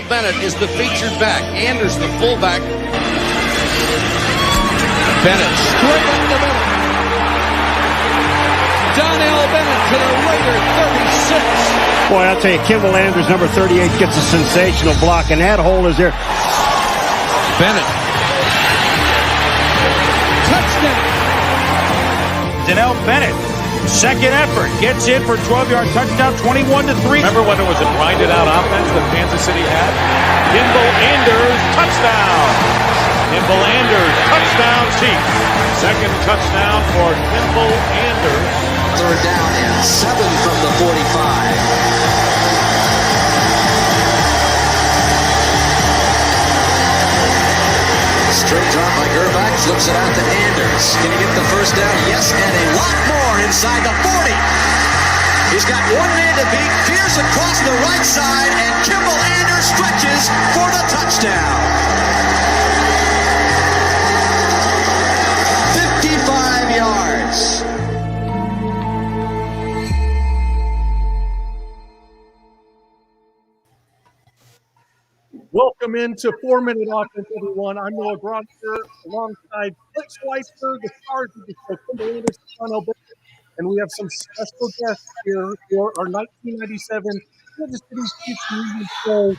Bennett is the featured back. Anders, the fullback. Bennett straight up the middle. Donnell Bennett to the Raider 36. Boy, I'll tell you, Kimble Anders, number 38, gets a sensational block, and that hole is there. Bennett. Touchdown. Donnell Bennett, second effort, gets in for 12-yard touchdown, 21-3. Remember when it was a grinded-out offense that Kansas City had? Kimble Anders, touchdown. Kimble Anders, touchdown Chiefs. Second touchdown for Kimble Anders. Third down and 7 from the 45. Straight drop by Gerbach, flips it out to Anders. Can he get the first down? Yes, and a lot more inside the 40. He's got one man to beat, Pierce across the right side, and Kimble Anders stretches for the touchdown. 55 yards. Welcome into 4-Minute Offense, everyone. I'm Noah Gronster alongside Clint Schweitzer, the stars of the show, Kimble Anders, Donnell Bennett, and we have some special guests here for our 1997 Kansas City Chiefs Union Show.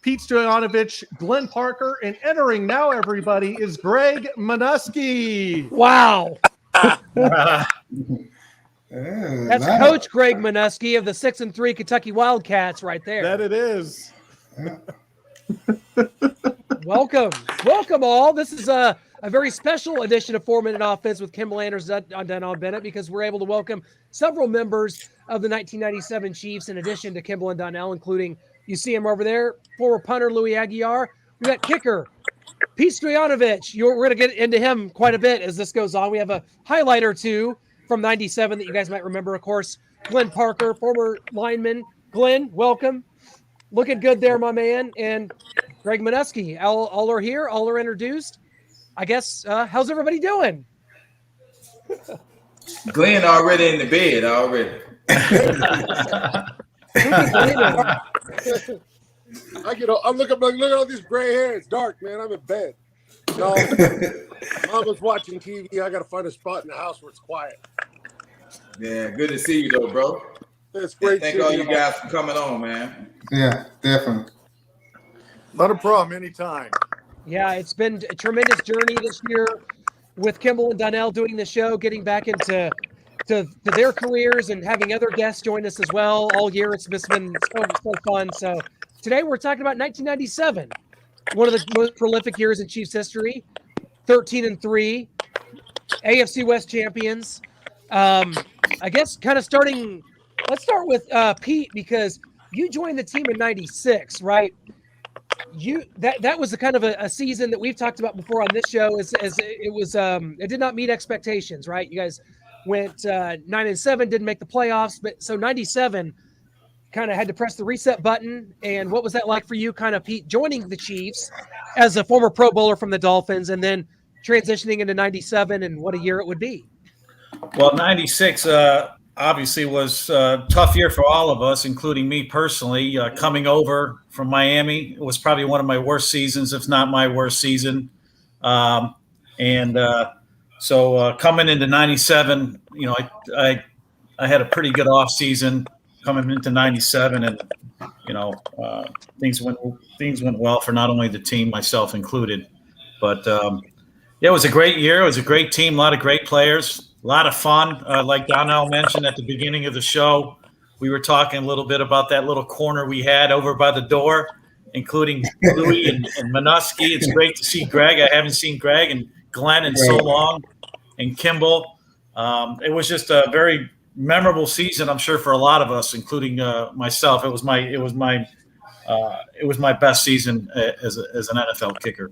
Pete Stoyanovich, Glenn Parker, and entering now, everybody, is Greg Minuski. Wow. That's nice. Coach Greg Minuski of the 6-3 Kentucky Wildcats right there. That it is. Welcome all. This is a very special edition of 4-Minute Offense with Kimble Anders on Donnell Bennett because we're able to welcome several members of the 1997 Chiefs in addition to Kimble and Donnell, including, you see him over there, former punter Louis Aguiar. We got kicker Pete Stoyanovich. We're going to get into him quite a bit as this goes on. We have a highlight or two from 97 that you guys might remember, of course. Glenn Parker, former lineman. Glenn, welcome. Looking good there, my man. And Greg Minuski. All are here. All are introduced. I guess, how's everybody doing? Glenn already in the bed already. I'm looking at all this gray hair. It's dark, man. I'm in bed. No, Mama's watching TV. I got to find a spot in the house where it's quiet. Yeah, good to see you, though, bro. It's great. Thank all you guys for coming on, man. Yeah, definitely. Not a problem. Anytime. Yeah, it's been a tremendous journey this year with Kimble and Donnell doing the show, getting back into their careers and having other guests join us as well all year. It's just been so fun. So today we're talking about 1997, one of the most prolific years in Chiefs history, 13-3, AFC West champions. I guess kind of starting, let's start with Pete, because you joined the team in 96, right? That was a kind of a season that we've talked about before on this show as it was it did not meet expectations, right? You guys went 9-7, didn't make the playoffs, but so 97 kind of had to press the reset button. And what was that like for you, kind of, Pete, joining the Chiefs as a former Pro Bowler from the Dolphins and then transitioning into 97 and what a year it would be? Well, 96 obviously was a tough year for all of us, including me personally. Coming over from Miami, it was probably one of my worst seasons, if not my worst season. So coming into 97, I had a pretty good off season coming into 97, and things went well for not only the team, myself included. But it was a great year. It was a great team, a lot of great players. A lot of fun. Like Donnell mentioned at the beginning of the show, we were talking a little bit about that little corner we had over by the door, including Louis and Minuski. It's great to see Greg. I haven't seen Greg and Glenn in so long, and Kimble. It was just a very memorable season, I'm sure, for a lot of us, including myself. It was my best season as an NFL kicker.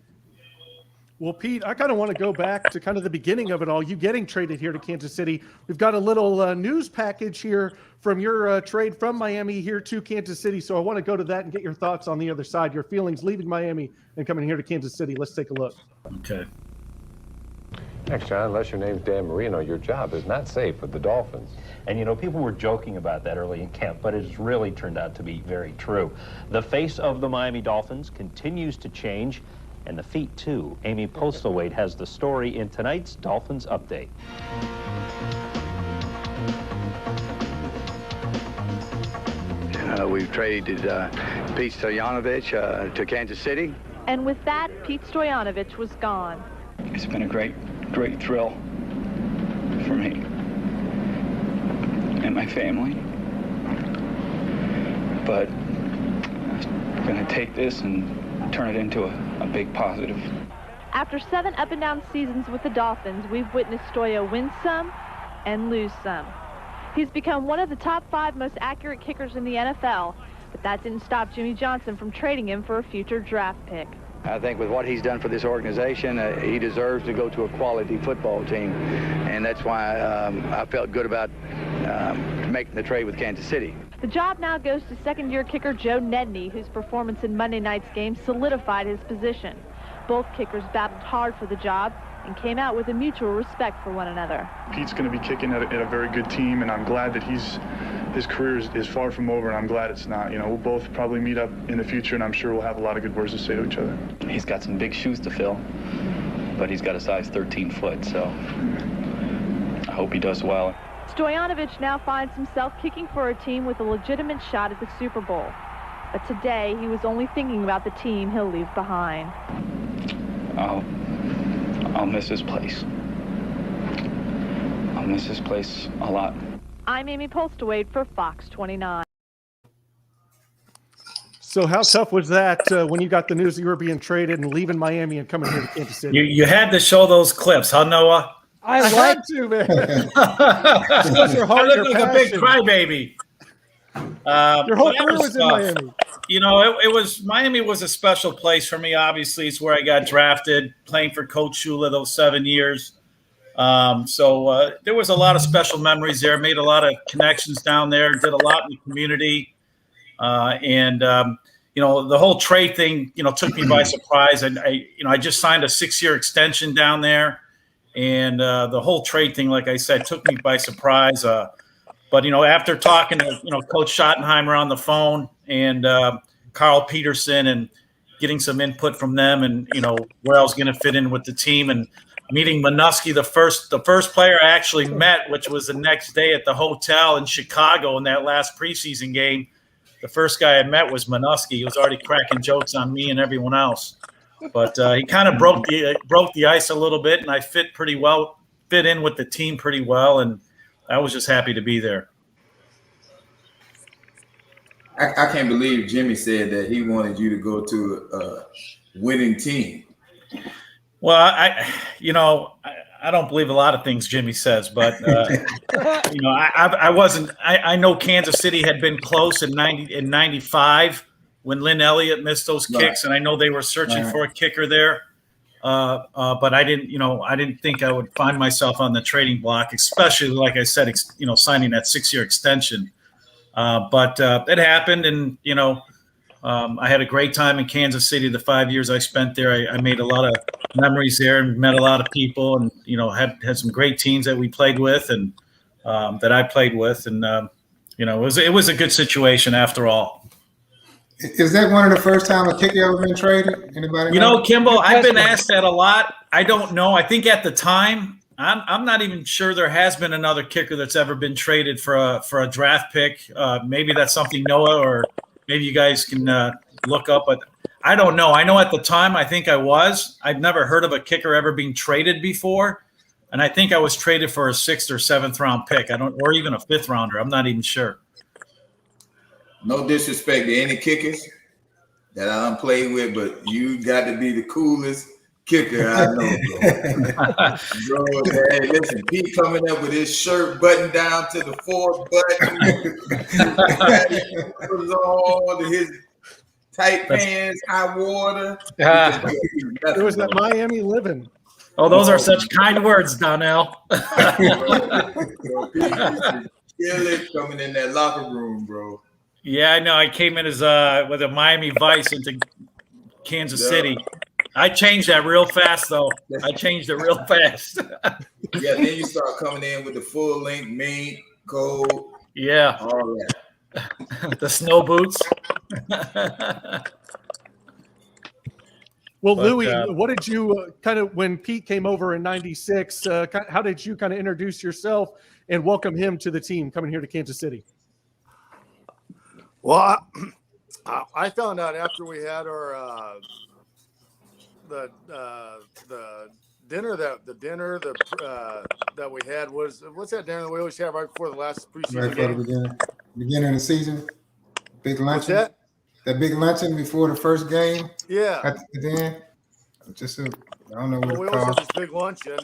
Well, Pete, I kind of want to go back to kind of the beginning of it all. You getting traded here to Kansas City. We've got a little news package here from your trade from Miami here to Kansas City. So I want to go to that and get your thoughts on the other side, your feelings leaving Miami and coming here to Kansas City. Let's take a look. Okay. Thanks, John. Unless your name's Dan Marino, your job is not safe with the Dolphins. And, people were joking about that early in camp, but it's really turned out to be very true. The face of the Miami Dolphins continues to change, and the feet, too. Amy Postlethwaite has the story in tonight's Dolphins Update. We've traded Pete Stoyanovich to Kansas City. And with that, Pete Stoyanovich was gone. It's been a great thrill for me and my family. But I'm going to take this and turn it into a big positive. After 7 up-and-down seasons with the Dolphins, we've witnessed Stoya win some and lose some. He's become one of the top 5 most accurate kickers in the NFL, but that didn't stop Jimmy Johnson from trading him for a future draft pick. I think with what he's done for this organization, he deserves to go to a quality football team, and that's why I felt good about making the trade with Kansas City. The job now goes to second-year kicker Joe Nedney, whose performance in Monday night's game solidified his position. Both kickers battled hard for the job and came out with a mutual respect for one another. Pete's going to be kicking at a very good team, and I'm glad that his career is far from over, and I'm glad it's not. We'll both probably meet up in the future, and I'm sure we'll have a lot of good words to say to each other. He's got some big shoes to fill, but he's got a size 13 foot, so I hope he does well. Stoyanovich now finds himself kicking for a team with a legitimate shot at the Super Bowl. But today, he was only thinking about the team he'll leave behind. I'll miss this place. I'll miss this place a lot. I'm Amy Postlethwaite for Fox 29. So how tough was that when you got the news that you were being traded and leaving Miami and coming here to Kansas City? You had to show those clips, huh, Noah? I had to, man. Your heart, I look like a big crybaby. Your whole career was in Miami. It was Miami was a special place for me. Obviously, it's where I got drafted, playing for Coach Shula those 7 years. So there was a lot of special memories there. Made a lot of connections down there. Did a lot in the community, and the whole trade thing, took me by surprise. And I just signed a 6-year extension down there, and the whole trade thing, like I said, took me by surprise. But, after talking to, Coach Schottenheimer on the phone and Carl Peterson and getting some input from them and, where I was going to fit in with the team and meeting Manusky, the first player I actually met, which was the next day at the hotel in Chicago in that last preseason game. The first guy I met was Manusky. He was already cracking jokes on me and everyone else. But he kind of broke the ice a little bit, and I fit in with the team pretty well, and I was just happy to be there. I can't believe Jimmy said that he wanted you to go to a winning team. Well, I don't believe a lot of things Jimmy says, but I wasn't. I know Kansas City had been close in 95 when Lynn Elliott missed those kicks, and I know they were searching for a kicker there. But I didn't think I would find myself on the trading block, especially, like I said, signing that 6-year extension. But it happened, and, I had a great time in Kansas City. The 5 years I spent there, I made a lot of memories there and met a lot of people, and, had some great teams that we played with and that I played with. And, it was a good situation after all. Is that one of the first time a kicker ever been traded? Anybody know? Kimball, I've been asked that a lot. I don't know. I think at the time, I'm not even sure there has been another kicker that's ever been traded for a draft pick. Maybe that's something Noah or maybe you guys can look up, but I don't know. I know at the time I think I was. I've never heard of a kicker ever being traded before, and I think I was traded for a 6th or 7th round pick. Or even a 5th rounder. I'm not even sure. No disrespect to any kickers that I don't play with, but you got to be the coolest kicker I know, bro. Hey, listen, Pete coming up with his shirt buttoned down to the 4th button, put on his tight pants, high water. It was that Miami living. Oh, those are such kind words, Donnell. Pete coming in that locker room, bro. Yeah, I know. I came in as with a Miami Vice into Kansas City. I changed that real fast, though. I changed it real fast. Yeah, then you start coming in with the full length mink, cold. Yeah. All that. The snow boots. Well, Louis, what did you kind of, when Pete came over in '96, how did you kind of introduce yourself and welcome him to the team coming here to Kansas City? Well, I found out after we had our the dinner that we had was, what's that dinner that we always have right before the last preseason game? Beginning of the season, big luncheon. What's that? That big luncheon before the first game. Yeah. At the end. I don't know what well, we it's always called. have this big luncheon,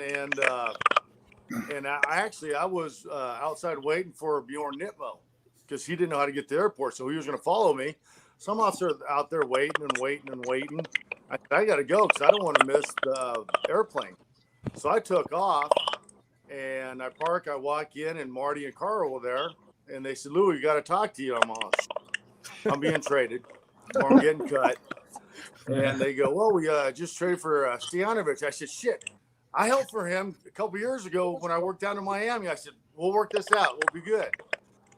and I was outside waiting for Bjorn Nitmo because he didn't know how to get to the airport, so he was going to follow me. Some officer out there waiting. I got to go because I don't want to miss the airplane. So I took off, and I park. I walk in, and Marty and Carl were there, and they said, "Louis, we got to talk to you." I'm being traded, or I'm getting cut. And they go, "Well, we just traded for Stoyanovich." I said, "Shit, I helped for him a couple years ago when I worked down in Miami." I said, "We'll work this out. We'll be good."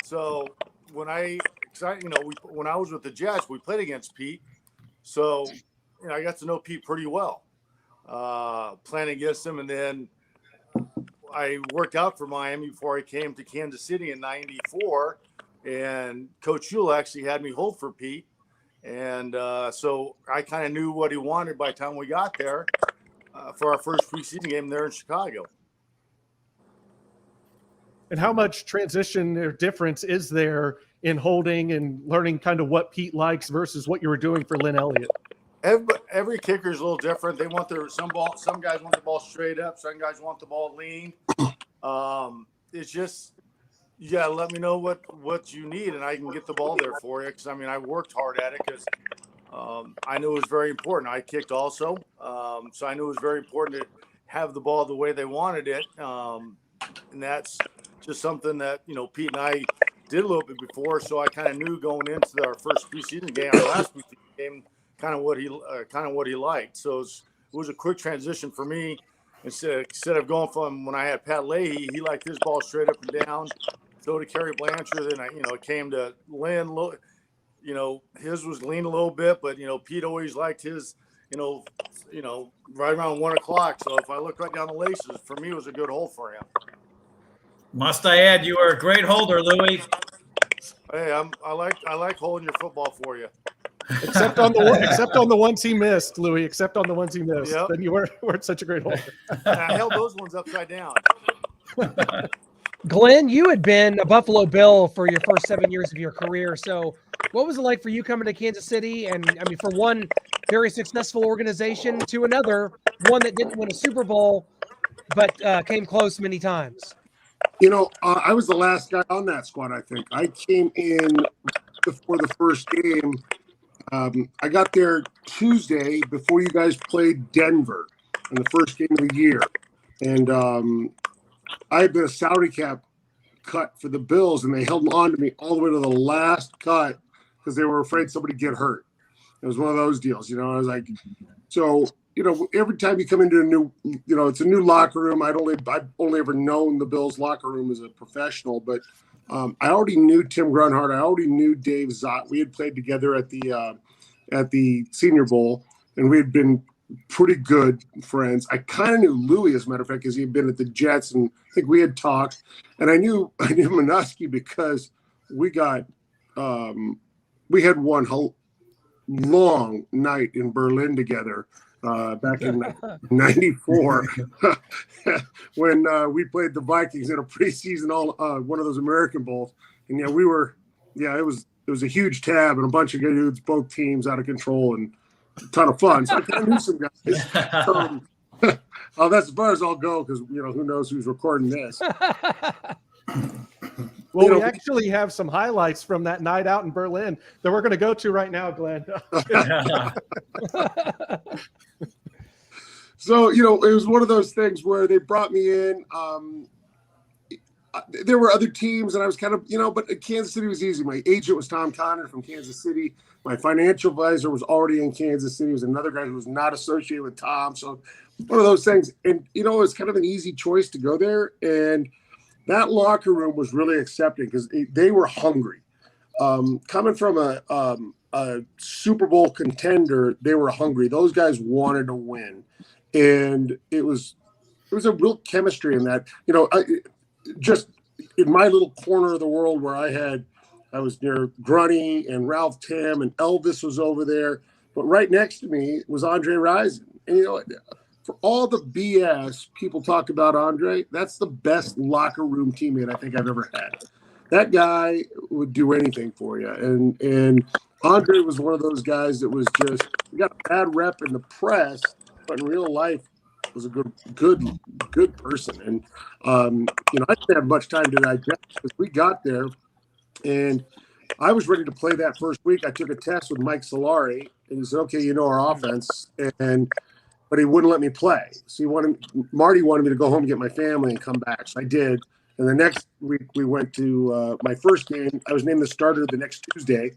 So when I was with the Jets, we played against Pete. So, I got to know Pete pretty well, playing against him. And then I worked out for Miami before I came to Kansas City in '94. And Coach Shula actually had me hold for Pete. And so I kind of knew what he wanted by the time we got there for our first preseason game there in Chicago. And how much transition or difference is there in holding and learning kind of what Pete likes versus what you were doing for Lynn Elliott? Every kicker is a little different. They want some guys want the ball straight up. Some guys want the ball lean. It's just, you got to let me know what you need, and I can get the ball there for you. Because, I worked hard at it because I knew it was very important. I kicked also. So I knew it was very important to have the ball the way they wanted it. And that's just something that, Pete and I did a little bit before. So I kind of knew going into our first preseason game, our last preseason game, kind of what he liked. So it was a quick transition for me. Instead of going from when I had Pat Leahy, he liked his ball straight up and down. So to Kerry Blanchard, then it came to Lynn. His was lean a little bit, but Pete always liked his, right around 1 o'clock. So if I looked right down the laces, for me, it was a good hold for him. Must I add, you are a great holder, Louis. Hey, I like holding your football for you. Except on the ones he missed, Louis. Except on the ones he missed. Yep. Then you weren't such a great holder. I held those ones upside down. Glenn, you had been a Buffalo Bill for your first 7 years of your career. So what was it like for you coming to Kansas City? And for one very successful organization to another, one that didn't win a Super Bowl, but came close many times. I was the last guy on that squad, I think. I came in before the first game. I got there Tuesday before you guys played Denver in the first game of the year. And I had been a salary cap cut for the Bills, and they held on to me all the way to the last cut because they were afraid somebody would get hurt. It was one of those deals, I was like, so, every time you come into a new, it's a new locker room. I've only ever known the Bills locker room as a professional, but I already knew Tim Grunhard. I already knew Dave Zott. We had played together at the Senior Bowl, and we had been pretty good friends. I kind of knew Louis, as a matter of fact, because he had been at the Jets, and I think we had talked. And I knew Minuski because we had one long night in Berlin together back in '94 when we played the Vikings in a preseason one of those American Bowls. And it was a huge tab and a bunch of dudes, both teams out of control, and a ton of fun. So I kind of knew some guys. That's as far as I'll go because who knows who's recording this. Well, we actually have some highlights from that night out in Berlin that we're going to go to right now, Glenn. So, it was one of those things where they brought me in. there were other teams, and I was kind of, but Kansas City was easy. My agent was Tom Connor from Kansas City. My financial advisor was already in Kansas City. He was another guy who was not associated with Tom. So one of those things. And, it was kind of an easy choice to go there. And that locker room was really accepting because they were hungry. Coming from a Super Bowl contender, they were hungry. Those guys wanted to win. And it was a real chemistry in that, just in my little corner of the world where I was near Grunny and Ralph Tam and Elvis was over there, but right next to me was Andre Rison. And for all the BS people talk about Andre, that's the best locker room teammate I think I've ever had. That guy would do anything for you, and Andre was one of those guys that was just, he got a bad rep in the press, but in real life was a good person. And I didn't have much time to digest because we got there and I was ready to play that first week. I took a test with Mike Solari and he said, okay, our offense, but he wouldn't let me play. So Marty wanted me to go home and get my family and come back. So I did. And the next week we went to my first game. I was named the starter the next Tuesday,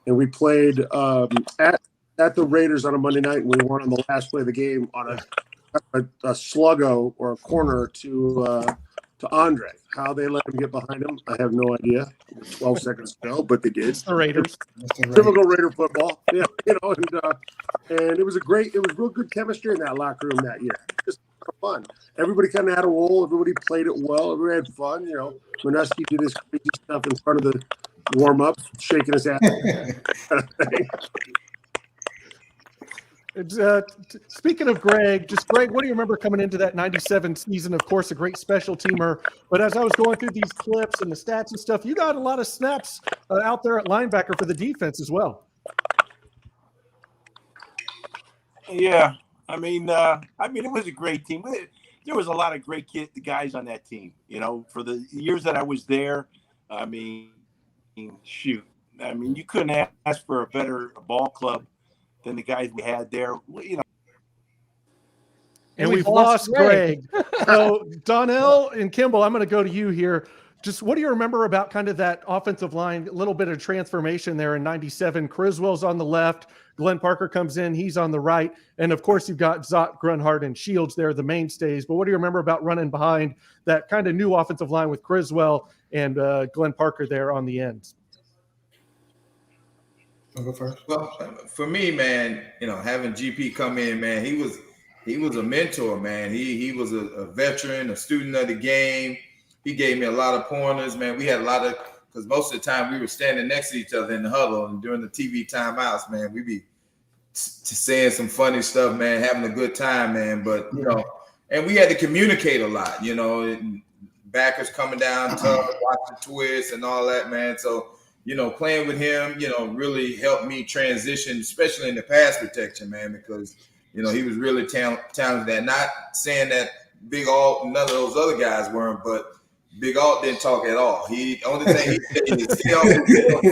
and we played at the Raiders on a Monday night, and we won on the last play of the game on a sluggo or a corner to Andre. How they let him get behind him, I have no idea. 12 seconds to go, but they did. It's the Raiders. Typical Raider football. Yeah, and it was real good chemistry in that locker room that year. Just fun. Everybody kind of had a role. Everybody played it well. Everybody had fun. Minuski did his crazy stuff in front of the warm-ups, shaking his ass. Speaking of Greg, Greg, what do you remember coming into that 97 season? Of course, a great special teamer. But as I was going through these clips and the stats and stuff, you got a lot of snaps out there at linebacker for the defense as well. Yeah, I mean, it was a great team. There was a lot of great guys on that team. For the years that I was there, shoot. You couldn't ask for a better ball club than the guys we had there. And we've lost Greg. So Donnell and Kimble, I'm going to go to you here. Just what do you remember about kind of that offensive line, a little bit of transformation there in 97? Criswell's on the left. Glenn Parker comes in. He's on the right. And, of course, you've got Zott, Grunhard, and Shields there, the mainstays. But what do you remember about running behind that kind of new offensive line with Criswell and Glenn Parker there on the ends? I'll go first. Well, for me, man, having GP come in, man, he was a mentor, man. He was a veteran, a student of the game. He gave me a lot of pointers, man. We had a lot of, because most of the time we were standing next to each other in the huddle, and during the TV timeouts, man, we'd be saying some funny stuff, man, having a good time, man. But, and we had to communicate a lot, backers coming down, watching twists and all that, man. So, playing with him, really helped me transition, especially in the pass protection, man, because, he was really talented. And not saying that Big Alt, none of those other guys weren't, but Big Alt didn't talk at all. Only thing he said is stay off the field.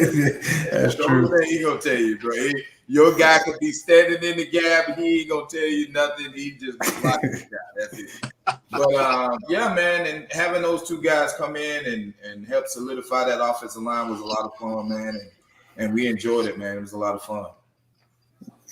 That's the only thing he gonna tell you, bro. Your guy could be standing in the gap, and he ain't gonna tell you nothing. He just blocking the guy. That's it. But yeah, man, and having those two guys come in and help solidify that offensive line was a lot of fun, man. And we enjoyed it, man. It was a lot of fun.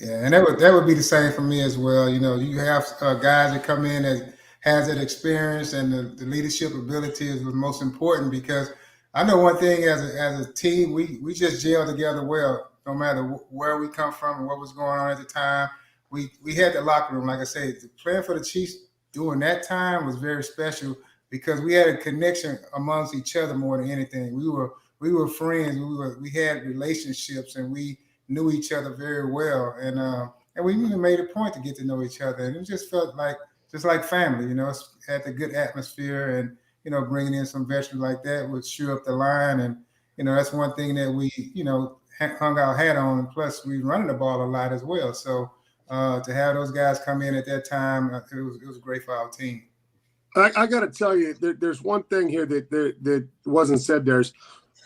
Yeah, and that would be the same for me as well. You have guys that come in that has that experience, and the leadership ability is what's most important, because I know one thing as a team, we just gel together well, no matter where we come from and what was going on at the time. We had the locker room, like I said, playing for the Chiefs during that time was very special because we had a connection amongst each other more than anything. We were friends, we had relationships, and we knew each other very well, and we even made a point to get to know each other, and it just felt like family. It had the good atmosphere, and bringing in some veterans like that would cheer up the line, and that's one thing that we hung our hat on. And plus, we running the ball a lot as well. So to have those guys come in at that time, it was great for our team. I got to tell you, there's one thing here that wasn't said.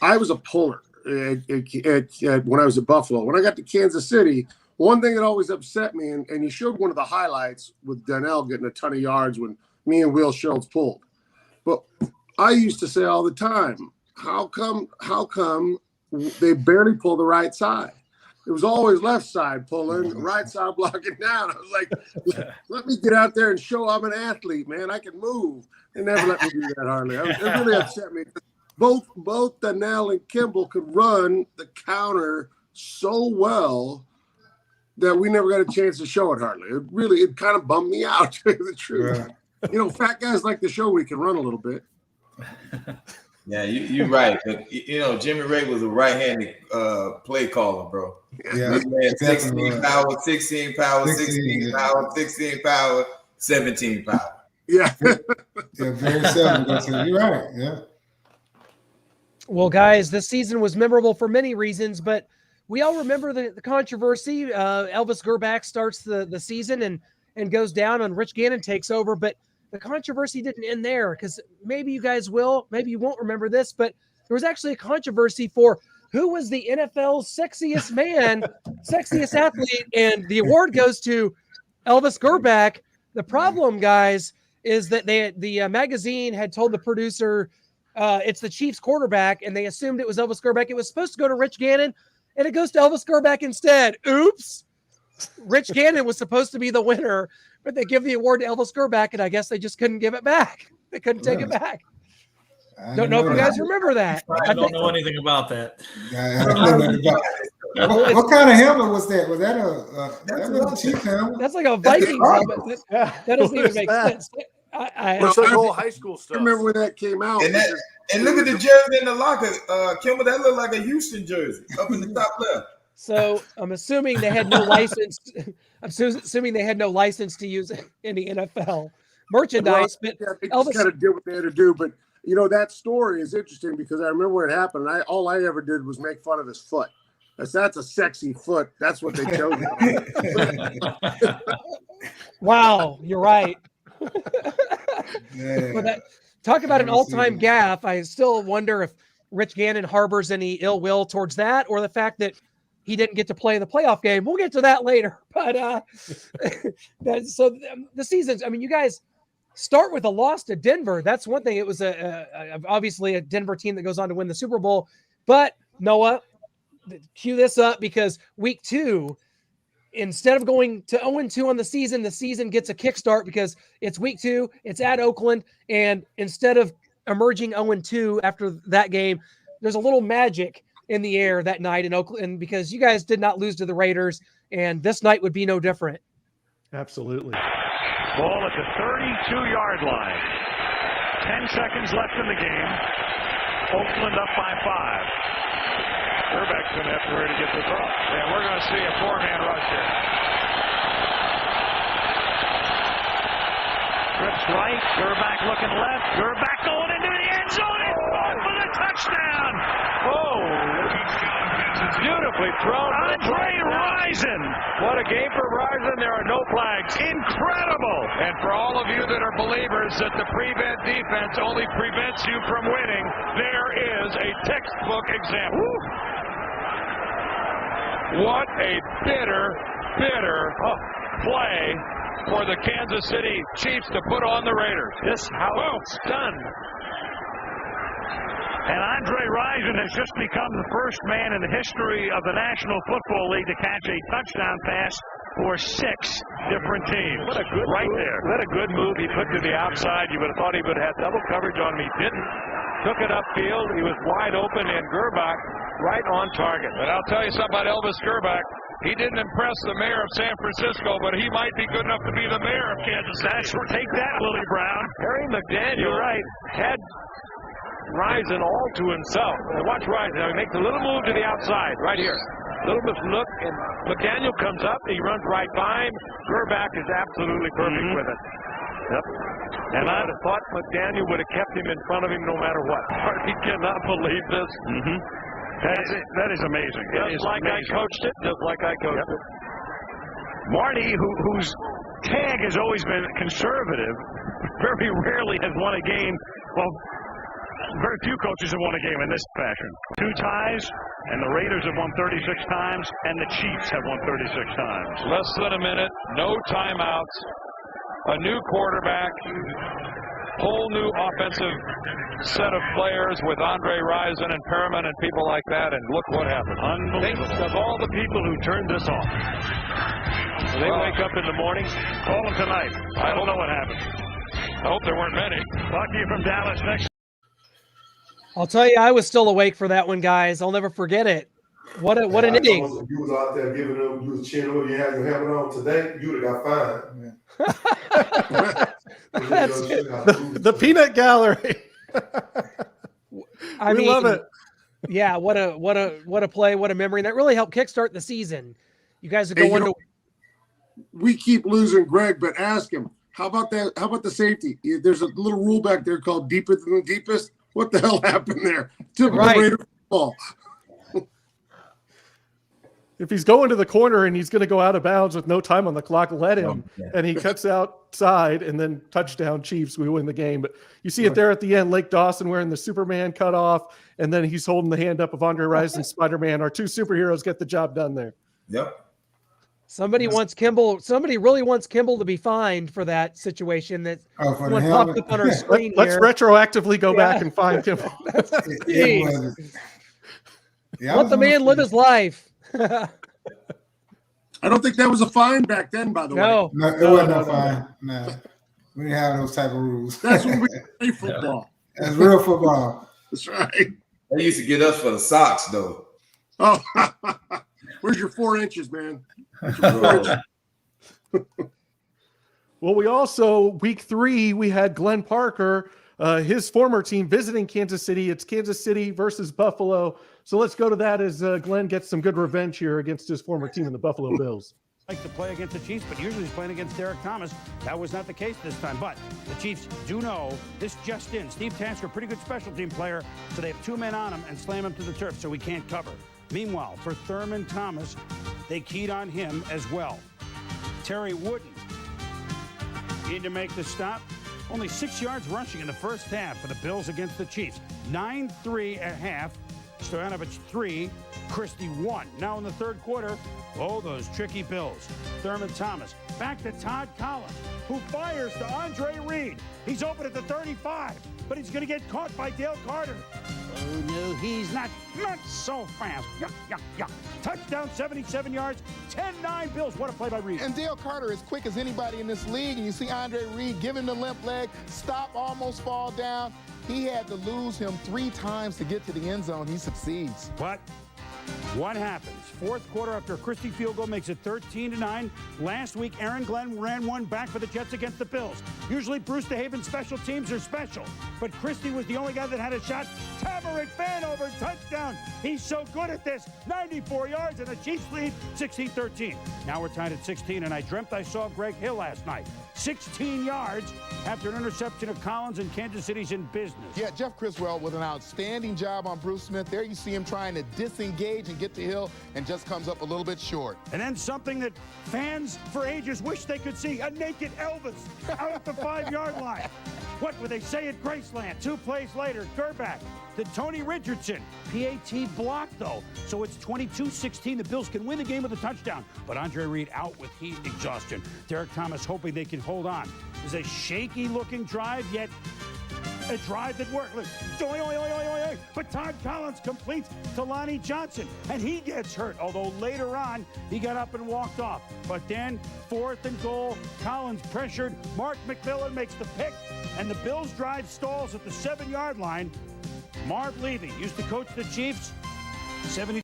I was a puller when I was at Buffalo. When I got to Kansas City, one thing that always upset me, and you showed one of the highlights with Donnell getting a ton of yards when me and Will Schultz pulled. But I used to say all the time, how come they barely pull the right side? It was always left side pulling, right side blocking down. I was like, let me get out there and show I'm an athlete, man. I can move. They never let me do that hardly. It really upset me. Both Donnell and Kimble could run the counter so well that we never got a chance to show it hardly. It kind of bummed me out, to tell you the truth. Yeah. Fat guys like to show we can run a little bit. Yeah, you're right. But, Jimmy Ray was a right-handed play caller, bro. Yeah, he had 16 power, 16 power, 16 power, 16 power, 17 power. Yeah. Yeah, very seldom. You're right. Yeah. Well, guys, this season was memorable for many reasons, but we all remember the controversy. Elvis Gerbach starts the season and goes down, and Rich Gannon takes over. But the controversy didn't end there, because maybe you guys will, maybe you won't remember this, but there was actually a controversy for who was the NFL's sexiest man, sexiest athlete, and the award goes to Elvis Gerbach. The problem, guys, is that the magazine had told the producer it's the Chiefs quarterback, and they assumed it was Elvis Gerbach. It was supposed to go to Rich Gannon, and it goes to Elvis Gerbach instead. Oops. Rich Gannon was supposed to be the winner, but they give the award to Elvis Gerbach, and I guess they just couldn't give it back. They couldn't take it back. Don't know if you guys remember that. I don't know anything about that. What kind of helmet was that? Was that a Chiefs helmet? That's like a Vikings helmet. That doesn't even make sense. It's like old high school stuff. I remember when that came out. And look at the jersey in the locker, Kimble. That looked like a Houston jersey up in the top left. So I'm assuming they had no license. I'm assuming they had no license to use any NFL merchandise. Well, but they Elvis just kind of did what they had to do. But that story is interesting because I remember when it happened. And all I ever did was make fun of his foot. That's a sexy foot. That's what they chose. Wow, you're right. Talk about an all-time gaffe. I still wonder if Rich Gannon harbors any ill will towards that, or the fact that he didn't get to play in the playoff game. We'll get to that later. But so the seasons, I mean, you guys start with a loss to Denver. That's one thing. It was obviously a Denver team that goes on to win the Super Bowl. But Noah, cue this up, because week 2, instead of going to 0-2 on the season gets a kickstart because it's week 2, it's at Oakland, and instead of emerging 0-2 after that game, there's a little magic in the air that night in Oakland because you guys did not lose to the Raiders, and this night would be no different. Absolutely. Ball at the 32-yard line. 10 seconds left in the game. Oakland up by 5. Gerbach's going to have to hurry to get this off. And we're going to see a 4-man rush here. Trips right, Gerbach looking left, Gerbach going into the end zone, and for the touchdown! Oh, beautifully thrown. Andre Rison! What a game for Rison, there are no flags. Incredible! And for all of you that are believers that the prevent defense only prevents you from winning, there is a textbook example. What a bitter play for the Kansas City Chiefs to put on the Raiders. This house stunned. And Andre Rison has just become the first man in the history of the National Football League to catch a touchdown pass for 6 different teams. What a good right there. What a good move he put to the outside. You would have thought he would have had double coverage on him. He didn't. Took it upfield. He was wide open, and Gerbach right on target. But I'll tell you something about Elvis Gerbach. He didn't impress the mayor of San Francisco, but he might be good enough to be the mayor of Kansas City. Take that, Willie Brown. Harry McDaniel, right, had Rison all to himself. And watch Rison. Now he makes a little move to the outside, right here. Little bit look, and McDaniel comes up. He runs right by him. Gerbach is absolutely perfect with it. Yep. And I'd have thought McDaniel would have kept him in front of him no matter what. He cannot believe this. That is amazing. Just like I coached it. Just like I coached it. Marty, whose tag has always been conservative, very rarely has won a game. Well, very few coaches have won a game in this fashion. 2 ties, and the Raiders have won 36 times, and the Chiefs have won 36 times. Less than a minute, no timeouts, a new quarterback, whole new offensive set of players with Andre Rison and Perriman and people like that, and look what happened. Unbelievable. Think of all the people who turned this off. They wake up in the morning, call them tonight. I don't know what happened. I hope there weren't many. Talk to you from Dallas next. I'll tell you, I was still awake for that one, guys. I'll never forget it. What an inning. If you was out there giving them, you was cheering them, you had your helmet on today, you would have got fined. That's the peanut gallery. I We love it. Yeah, what a play, what a memory. And that really helped kickstart the season. You guys would go on to we keep losing Greg, but ask him, how about that? How about the safety? There's a little rule back there called deeper than the deepest. What the hell happened there? Typical Raider football. If he's going to the corner and he's going to go out of bounds with no time on the clock, let him. And he cuts outside and then touchdown Chiefs. We win the game. But you see it there at the end, Lake Dawson wearing the Superman cut off. And then he's holding the hand up of Andre Rison, Spider-Man. Our two superheroes get the job done there. Yep. Somebody really wants Kimble to be fined for that situation that one popped up on our screen Let's here. retroactively go back and find Kimble. Let the man live his life. I don't think that was a fine back then, by the way. No, it wasn't a fine. No. We didn't have those type of rules. That's when we play football. That's real football. That's right. They used to get us for the socks, though. Oh, where's your 4 inches, man? Well, we also, week 3, we had Glenn Parker, his former team, visiting Kansas City. It's Kansas City versus Buffalo. So let's go to that as Glenn gets some good revenge here against his former team in the Buffalo Bills. Like to play against the Chiefs, but usually he's playing against Derek Thomas. That was not the case this time. But the Chiefs do know this just in. Steve Tasker, pretty good special team player, so they have 2 men on him and slam him to the turf so he can't cover. Meanwhile, for Thurman Thomas, they keyed on him as well. Terry Wooden in to make the stop. Only 6 yards rushing in the first half for the Bills against the Chiefs. 9-3 at half. Stoyanovich 3, Christie 1. Now in the third quarter, those tricky Bills. Thurman Thomas back to Todd Collins, who fires to Andre Reed. He's open at the 35, but he's going to get caught by Dale Carter. Oh, no, he's not so fast. Touchdown, 77 yards, 10-9 Bills. What a play by Reed. And Dale Carter is quick as anybody in this league, and you see Andre Reed give him the limp leg, stop, almost fall down. He had to lose him 3 times to get to the end zone. He succeeds. But what happens? Fourth quarter after a Christie field goal makes it 13-9. Last week, Aaron Glenn ran one back for the Jets against the Bills. Usually, Bruce DeHaven's special teams are special, but Christie was the only guy that had a shot. Tamarick Vanover, touchdown. He's so good at this. 94 yards and the Chiefs lead 16-13. Now we're tied at 16, and I dreamt I saw Greg Hill last night. 16 yards after an interception of Collins, and Kansas City's in business. Yeah, Jeff Criswell with an outstanding job on Bruce Smith. There you see him trying to disengage and get to Hill, and just comes up a little bit short. And then something that fans for ages wish they could see, a naked Elvis out at the 5-yard line. What would they say at Graceland? 2 plays later, Gerback to Tony Richardson. PAT blocked, though. So it's 22-16. The Bills can win the game with a touchdown. But Andre Reed out with heat exhaustion. Derek Thomas hoping they can hold on. It's a shaky-looking drive, yet a drive that worked. Look, but Todd Collins completes to Lonnie Johnson, and he gets hurt, although later on he got up and walked off. But then 4th and goal, Collins pressured, Mark McMillan makes the pick, and the Bills drive stalls at the 7-yard line. Marv Levy used to coach the Chiefs. 70.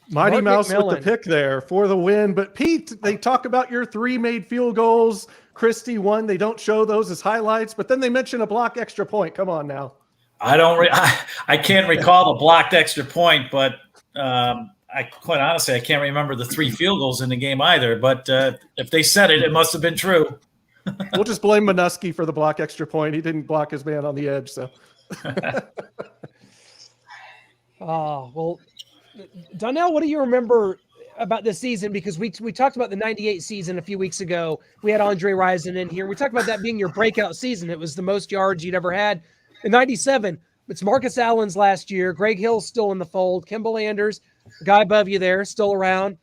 Mighty Mark Mouse McMillan. with the pick there for the win. But Pete, they talk about your 3 made field goals. Christie 1. They don't show those as highlights, but then they mention a block extra point. Come on now. I can't recall the blocked extra point, but quite honestly, I can't remember the 3 field goals in the game either. But if they said it, it must have been true. We'll just blame Minuski for the block extra point. He didn't block his man on the edge. So, well, Donnell, what do you remember about this season? Because we talked about the 98 season a few weeks ago. We had Andre Rison in here. We talked about that being your breakout season. It was the most yards you'd ever had. In 97, it's Marcus Allen's last year. Greg Hill's still in the fold. Kimble Anders, the guy above you there, still around.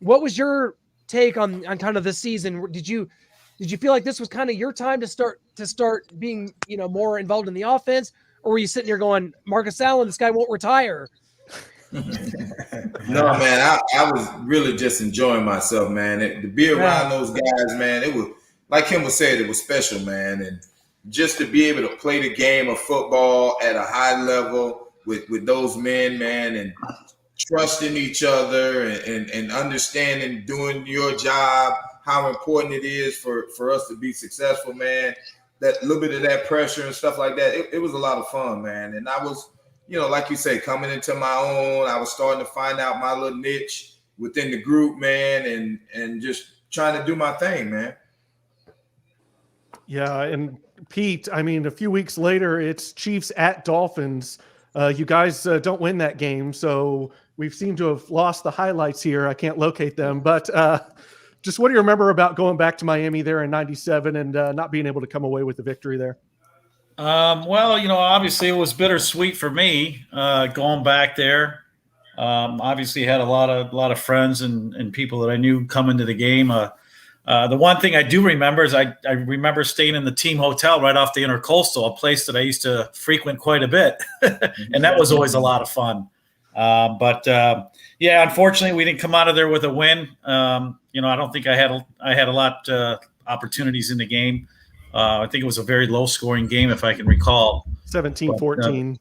What was your take on kind of this season? Did you feel like this was kind of your time to start being, more involved in the offense? Or were you sitting here going, Marcus Allen, this guy won't retire? No, man, I was really just enjoying myself, man. To be around those guys, man, it was, like Kimble said, it was special, man. And just to be able to play the game of football at a high level with those men, man, and trusting each other and understanding, doing your job, how important it is for us to be successful, man. That little bit of that pressure and stuff like that, it was a lot of fun, man. And I was, like you say, coming into my own, I was starting to find out my little niche within the group, man, and just trying to do my thing, man. Yeah, and Pete, I mean, a few weeks later, it's Chiefs at Dolphins. You guys don't win that game, so we seem to have lost the highlights here. I can't locate them, but just what do you remember about going back to Miami there in '97 and not being able to come away with the victory there? Well, obviously it was bittersweet for me going back there. Obviously had a lot of friends and people that I knew coming to the game. The one thing I do remember is I remember staying in the team hotel right off the Intercoastal, a place that I used to frequent quite a bit. And that was always a lot of fun. But unfortunately we didn't come out of there with a win. I don't think I had a lot opportunities in the game. I think it was a very low scoring game, if I can recall. 17-14.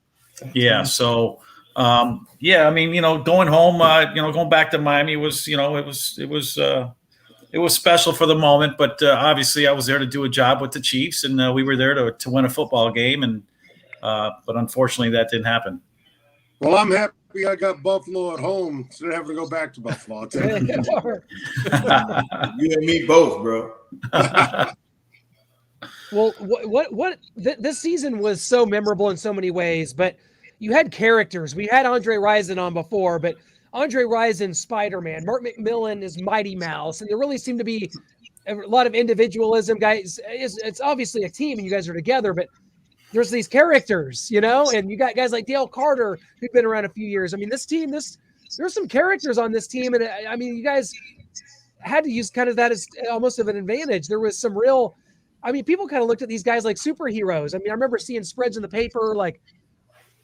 Yeah. So, I mean, going home, going back to Miami was, it was special for the moment, but obviously I was there to do a job with the Chiefs, and we were there to win a football game. And, but unfortunately that didn't happen. Well, I'm happy I got Buffalo at home instead of having to go back to Buffalo. I'll tell you. You and me both, bro. Well, this season was so memorable in so many ways, but you had characters. We had Andre Rison on before, but Andre Rison, Spider-Man, Mark McMillan is Mighty Mouse, and there really seemed to be a lot of individualism. Guys, it's obviously a team, and you guys are together, but there's these characters, and you got guys like Dale Carter who've been around a few years. I mean, this team, there's some characters on this team, and I mean, you guys had to use kind of that as almost of an advantage. There was some real. I mean, people kind of looked at these guys like superheroes. I mean, I remember seeing spreads in the paper like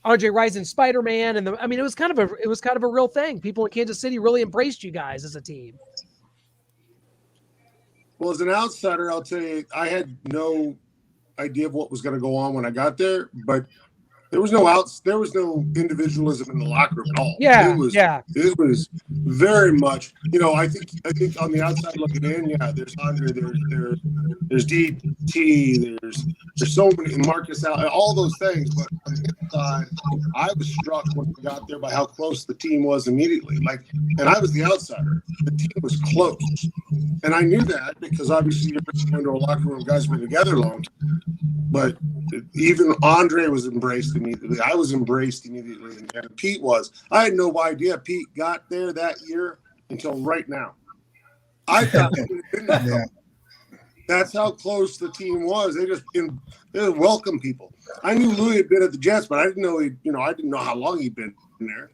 Andre Rison, Spider-Man, and it was kind of a real thing. People in Kansas City really embraced you guys as a team. Well, as an outsider, I'll tell you, I had no idea of what was going to go on when I got there, but there was no individualism in the locker room at all. It was very much, I think on the outside looking in, there's Andre, there's DT, there's so many, Marcus out, all those things. But on the inside, I was struck when we got there by how close the team was immediately. And I was the outsider. The team was close, and I knew that because obviously you're going to a locker room, guys been together long. But even Andre was embraced immediately. I was embraced immediately, and Pete was. I had no idea Pete got there that year until right now. I thought he had been there. That's how close the team was. They welcome people. I knew Louis had been at the Jets, but I didn't know I didn't know how long he'd been there.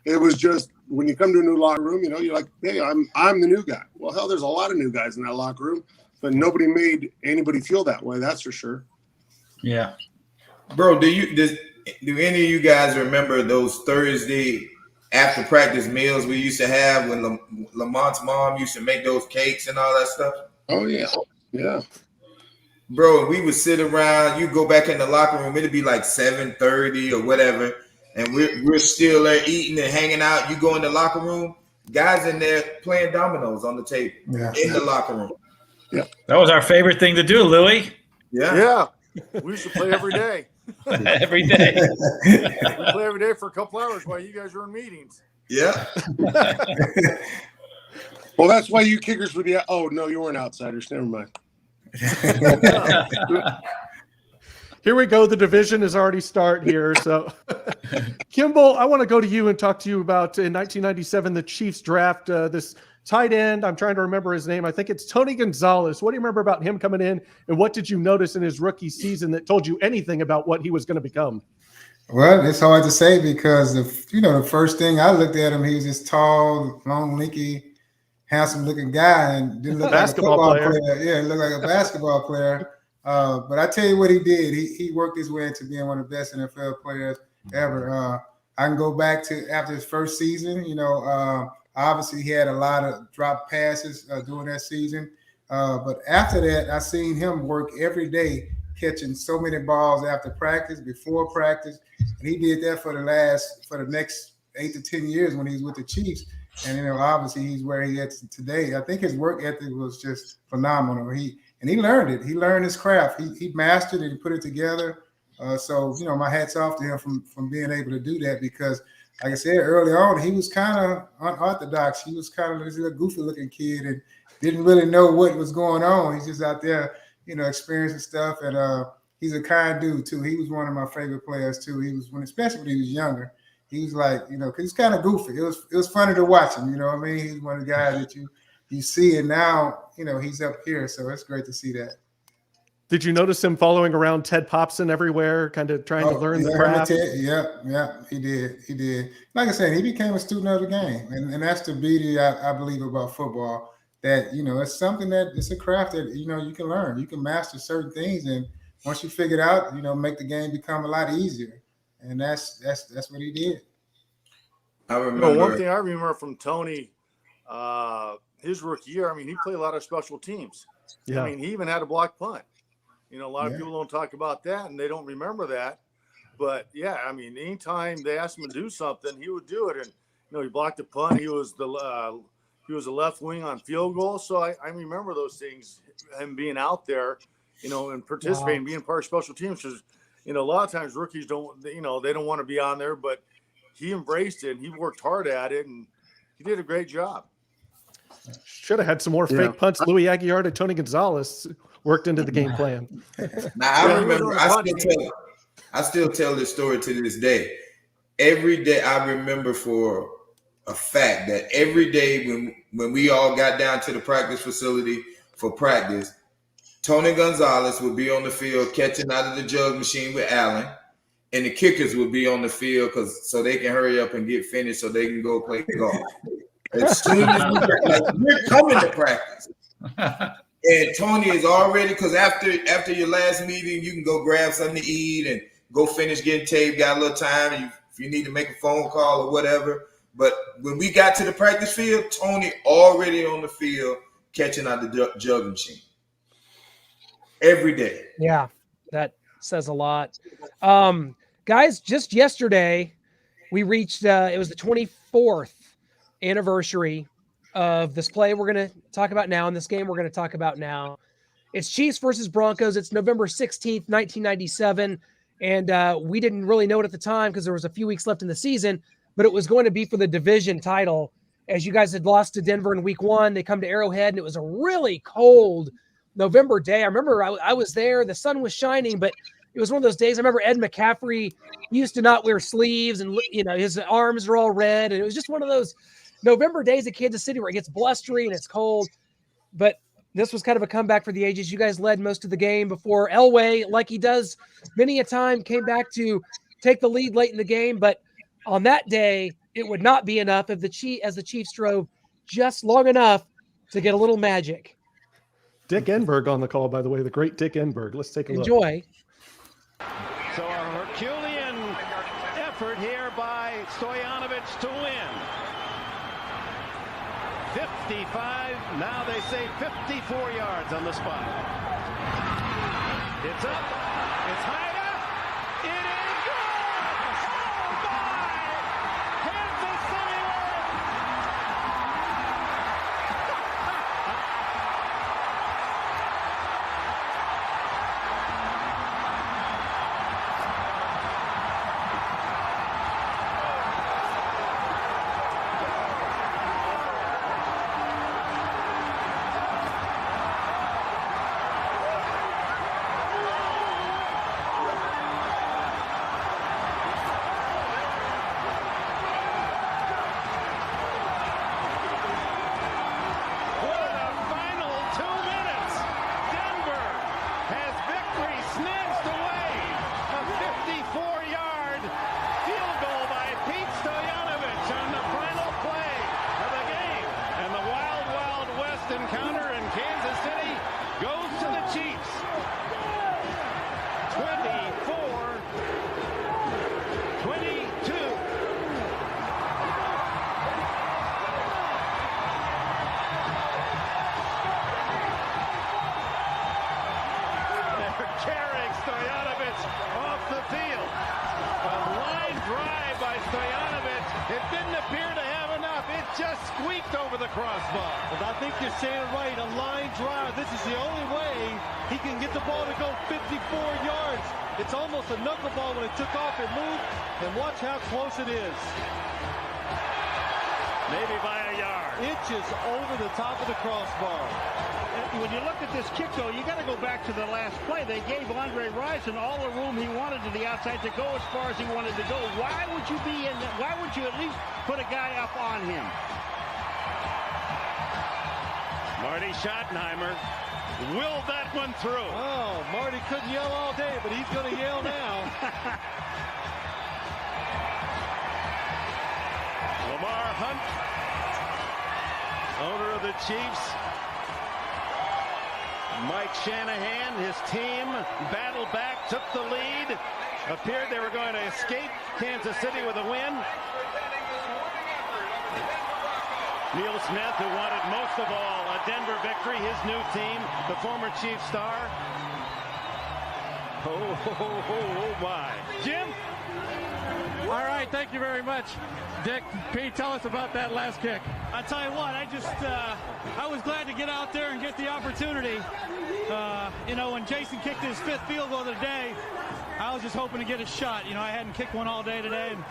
It was just when you come to a new locker room, you're like, hey, I'm the new guy. Well, hell, there's a lot of new guys in that locker room, but nobody made anybody feel that way. That's for sure. Yeah, bro. Do any of you guys remember those Thursday after practice meals we used to have when Lamont's mom used to make those cakes and all that stuff? Oh yeah. Bro, we would sit around. You go back in the locker room. It'd be like 7:30 or whatever, and we're still there eating and hanging out. You go in the locker room, guys in there playing dominoes on the table in the locker room. Yeah, that was our favorite thing to do, Louis. Yeah. We used to play every day. Every day. We play every day for a couple hours while you guys are in meetings. Yeah. Well, that's why you kickers would be. Oh no, you weren't outsiders. Never mind. Here we go. The division has already started here. So, Kimble, I want to go to you and talk to you about in 1997 the Chiefs draft this tight end. I'm trying to remember his name. I think it's Tony Gonzalez. What do you remember about him coming in, and what did you notice in his rookie season that told you anything about what he was going to become? Well, it's hard to say because the first thing I looked at him, he was just tall, long, lanky, handsome looking guy and didn't look like a football player. Yeah, he looked like a basketball player. But I tell you what he did. He worked his way into being one of the best NFL players ever. I can go back to after his first season. Obviously he had a lot of drop passes during that season. But after that, I seen him work every day, catching so many balls after practice, before practice. And he did that for the next 8 to 10 years when he was with the Chiefs. And, obviously he's where he is today. I think his work ethic was just phenomenal. He learned it. He learned his craft. He mastered it and put it together. So my hat's off to him from being able to do that because, like I said early on, he was kind of unorthodox. He was kind of this little goofy looking kid and didn't really know what was going on. He's just out there, experiencing stuff. And he's a kind dude too. He was one of my favorite players too. Especially when he was younger. He was like, because he's kind of goofy. It was funny to watch him. You know what I mean? He's one of the guys that you see, and now he's up here. So it's great to see that. Did you notice him following around Ted Popson everywhere, kind of trying to learn the craft? Yeah, he did. Like I said, he became a student of the game, and that's the beauty I believe about football. That it's something that it's a craft that you can learn, you can master certain things, and once you figure it out, make the game become a lot easier. And that's what he did. I remember one thing I remember from Tony, his rookie year. I mean, he played a lot of special teams. Yeah. I mean, he even had a block punt. A lot of people don't talk about that, and they don't remember that. But yeah, I mean, anytime they asked him to do something, he would do it. And he blocked the punt. He was the left wing on field goal. So I remember those things. Him being out there, and participating, being part of special teams. Because a lot of times rookies don't, they don't want to be on there, but he embraced it and he worked hard at it, and he did a great job. Should have had some more fake punts. Louis Aguilar to Tony Gonzalez worked into the game plan. Now I remember. I still tell this story to this day. Every day I remember for a fact that every day when we all got down to the practice facility for practice, Tony Gonzalez would be on the field catching out of the jug machine with Allen, and the kickers would be on the field so they can hurry up and get finished so they can go play golf. As soon as we're coming to practice, and Tony is already, because after your last meeting, you can go grab something to eat and go finish getting taped. Got a little time if you need to make a phone call or whatever. But when we got to the practice field, Tony already on the field catching out the jug machine. Every day. Yeah, that says a lot. Guys, just yesterday, we reached, it was the 24th anniversary of this play we're going to talk about now, and this game we're going to talk about now. It's Chiefs versus Broncos. It's November 16th, 1997, and we didn't really know it at the time because there was a few weeks left in the season, but it was going to be for the division title. As you guys had lost to Denver in week 1, they come to Arrowhead, and it was a really cold November day. I remember I was there. The sun was shining, but it was one of those days. I remember Ed McCaffrey used to not wear sleeves, and his arms were all red, and it was just one of those November days at Kansas City where it gets blustery and it's cold. But this was kind of a comeback for the ages. You guys led most of the game before Elway, like he does many a time, came back to take the lead late in the game. But on that day, it would not be enough as the Chiefs drove just long enough to get a little magic. Dick Enberg on the call, by the way, the great Dick Enberg. Let's take a look. Enjoy. So a Herculean effort here by Stoyanovich to win. 55, now they say 54 yards on the spot. It's up, it's high enough, it is good! Oh my! Kansas City carrying Stoyanovich off the field. A line drive by Stoyanovich. It didn't appear to have enough. It just squeaked over the crossbar. Well, I think you're saying it right. A line drive. This is the only way he can get the ball to go 54 yards. It's almost a knuckleball when it took off and moved. And watch how close it is. Maybe by a yard. Inches over the top of the crossbar. When you look at this kick, though, you got to go back to the last play. They gave Andre Rison all the room he wanted to the outside to go as far as he wanted to go. Why would you be in? Why would you at least put a guy up on him? Marty Schottenheimer willed that one through. Oh, Marty couldn't yell all day, but he's going to yell now. Lamar Hunt, owner of the Chiefs. Mike Shanahan, his team battled back, took the lead. Appeared they were going to escape Kansas City with a win. Neil Smith, who wanted most of all a Denver victory, his new team, the former Chief star. Oh my. Jim? All right, thank you very much. Dick, Pete, tell us about that last kick. I tell you what, I was glad to get out there and get the opportunity. When Jason kicked his 5th field goal of the day, I was just hoping to get a shot. I hadn't kicked one all day today, and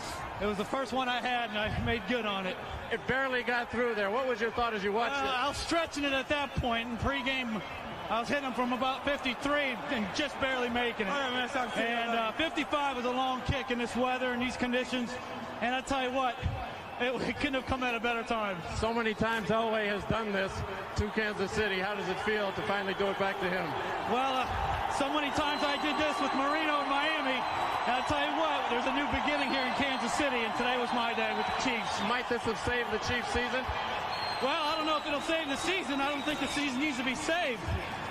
it was the first one I had, and I made good on it. It barely got through there. What was your thought as you watched it? I was stretching it at that point in pregame. I was hitting him from about 53 and just barely making it. And 55 was a long kick in this weather and these conditions. And I tell you what, it couldn't have come at a better time. So many times Elway has done this to Kansas City. How does it feel to finally do it back to him? Well, so many times I did this with Marino in Miami. And I tell you what, there's a new beginning here in Kansas City, and today was my day with the Chiefs. Might this have saved the Chiefs season? Well, I don't know if it'll save the season. I don't think the season needs to be saved.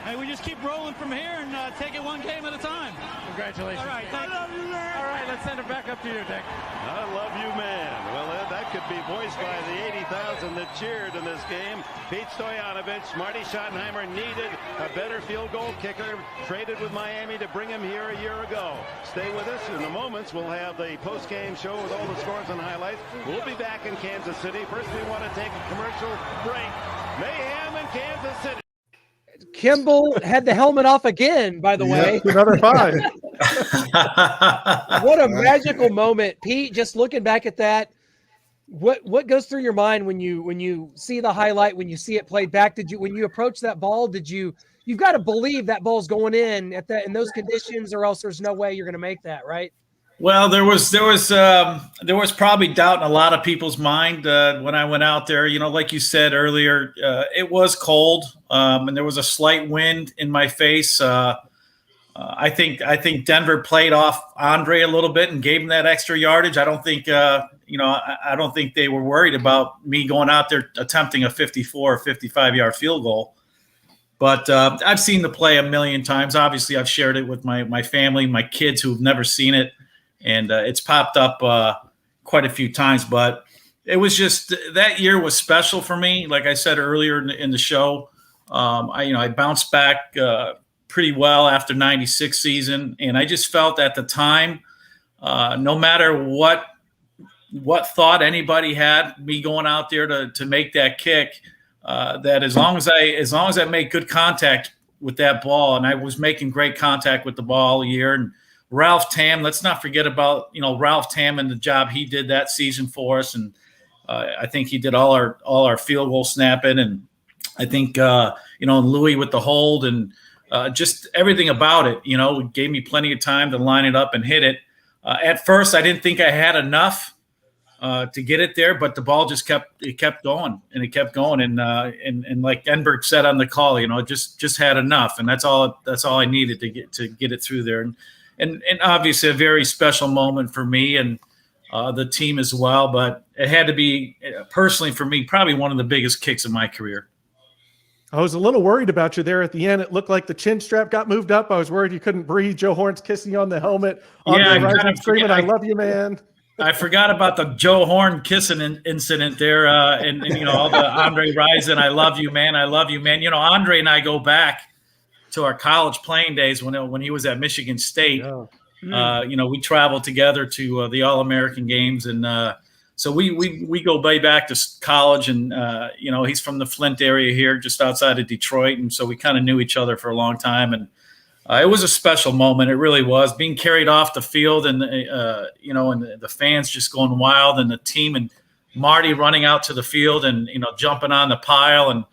And we just keep rolling from here and take it one game at a time. Congratulations. All right, thank you. All right, let's send it back up to you, Dick. I love you, man. Well, that could be voiced by the 80,000 that cheered in this game. Pete Stoyanovich, Marty Schottenheimer needed a better field goal kicker, traded with Miami to bring him here a year ago. Stay with us. In the moments, we'll have the post-game show with all the scores and highlights. We'll be back in Kansas City. First, we want to take a commercial break. Mayhem in Kansas City. Kimble had the helmet off again, by the way. Another 5. What a magical moment, Pete. Just looking back at that, what goes through your mind when you see the highlight, when you see it played back? When you approach that ball, you've got to believe that ball's going in in those conditions, or else there's no way you're going to make that, right? Well, there was probably doubt in a lot of people's mind when I went out there. Like you said earlier, it was cold, and there was a slight wind in my face. I think Denver played off Andre a little bit and gave him that extra yardage. I don't think I don't think they were worried about me going out there attempting a 54 or 55-yard field goal. But I've seen the play a million times. Obviously, I've shared it with my family, my kids who've never seen it. And it's popped up quite a few times, but it was just that year was special for me. Like I said earlier in the show, I bounced back pretty well after '96 season, and I just felt at the time, no matter what thought anybody had me going out there to make that kick, that as long as I made good contact with that ball, and I was making great contact with the ball all year. And Ralph Tam, let's not forget about Ralph Tam and the job he did that season for us, and I think he did all our field goal snapping, and I think Louis with the hold and just everything about it. It gave me plenty of time to line it up and hit it. At first, I didn't think I had enough to get it there, but the ball just kept going, and it kept going, and like Enberg said on the call, just had enough, and that's all I needed to get it through there. And obviously a very special moment for me and the team as well. But it had to be, personally for me, probably one of the biggest kicks of my career. I was a little worried about you there at the end. It looked like the chin strap got moved up. I was worried you couldn't breathe. Joe Horn's kissing you on the helmet. Screaming, I love you, man. I forgot about the Joe Horn kissing incident there. And all the Andre Rison, I love you, man. I love you, man. Andre and I go back to our college playing days when he was at Michigan State. Yeah. We traveled together to the All-American games, and so we go way back to college. And he's from the Flint area here, just outside of Detroit, and so we kind of knew each other for a long time. And it was a special moment. It really was, being carried off the field, and and the fans just going wild, and the team and Marty running out to the field and jumping on the pile, and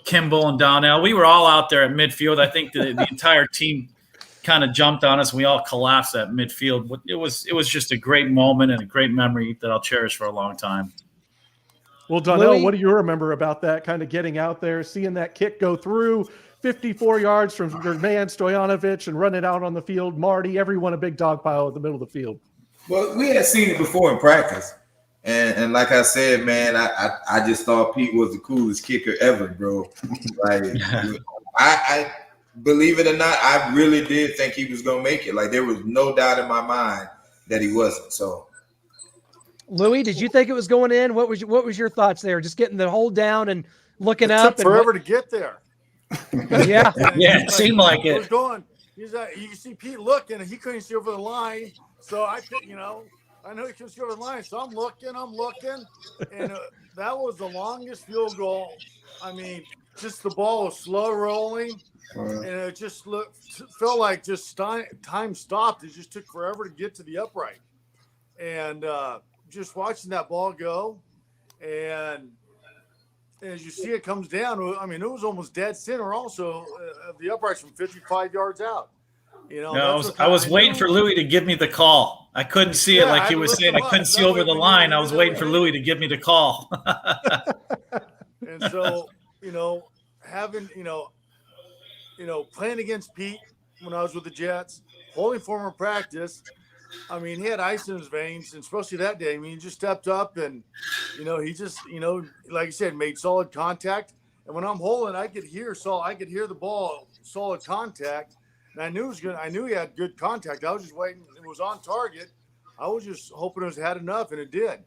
Kimble and Donnell. We were all out there at midfield. I think the entire team kind of jumped on us. And we all collapsed at midfield. It was just a great moment and a great memory that I'll cherish for a long time. Well, Donnell, Louis? what do you remember about that, kind of getting out there, seeing that kick go through 54 yards from your man Stoyanovich and running out on the field? Marty, everyone a big dog pile in the middle of the field. Well, we had seen it before in practice. And like I said, man, I just thought Pete was the coolest kicker ever, bro. Like, I believe it or not, I really did think he was gonna make it. Like, there was no doubt in my mind that he wasn't. So, Louis, did you think it was going in? What was your thoughts there? Just getting the hold down and looking up. Took forever to get there. Yeah, yeah, it seemed like It it. was going. You see Pete looking, and he couldn't see over the line. So I know he couldn't see over the line. So I'm looking, and that was the longest field goal. I mean, just the ball was slow rolling, and it just felt like just time stopped. It just took forever to get to the upright, and just watching that ball go, and as you see it comes down, I mean, it was almost dead center also the uprights from 55 yards out. I was waiting for Louis to give me the call. I couldn't see it like he was saying. I couldn't see over the line. I was waiting for Louis to give me the call. And so, having, playing against Pete when I was with the Jets, holding former practice, I mean, he had ice in his veins, and especially that day. I mean, he just stepped up and, he just, like you said, made solid contact. And when I'm holding, I could hear the ball, solid contact. And I knew he had good contact. I was just waiting. It was on target. I was just hoping it had enough, and it did.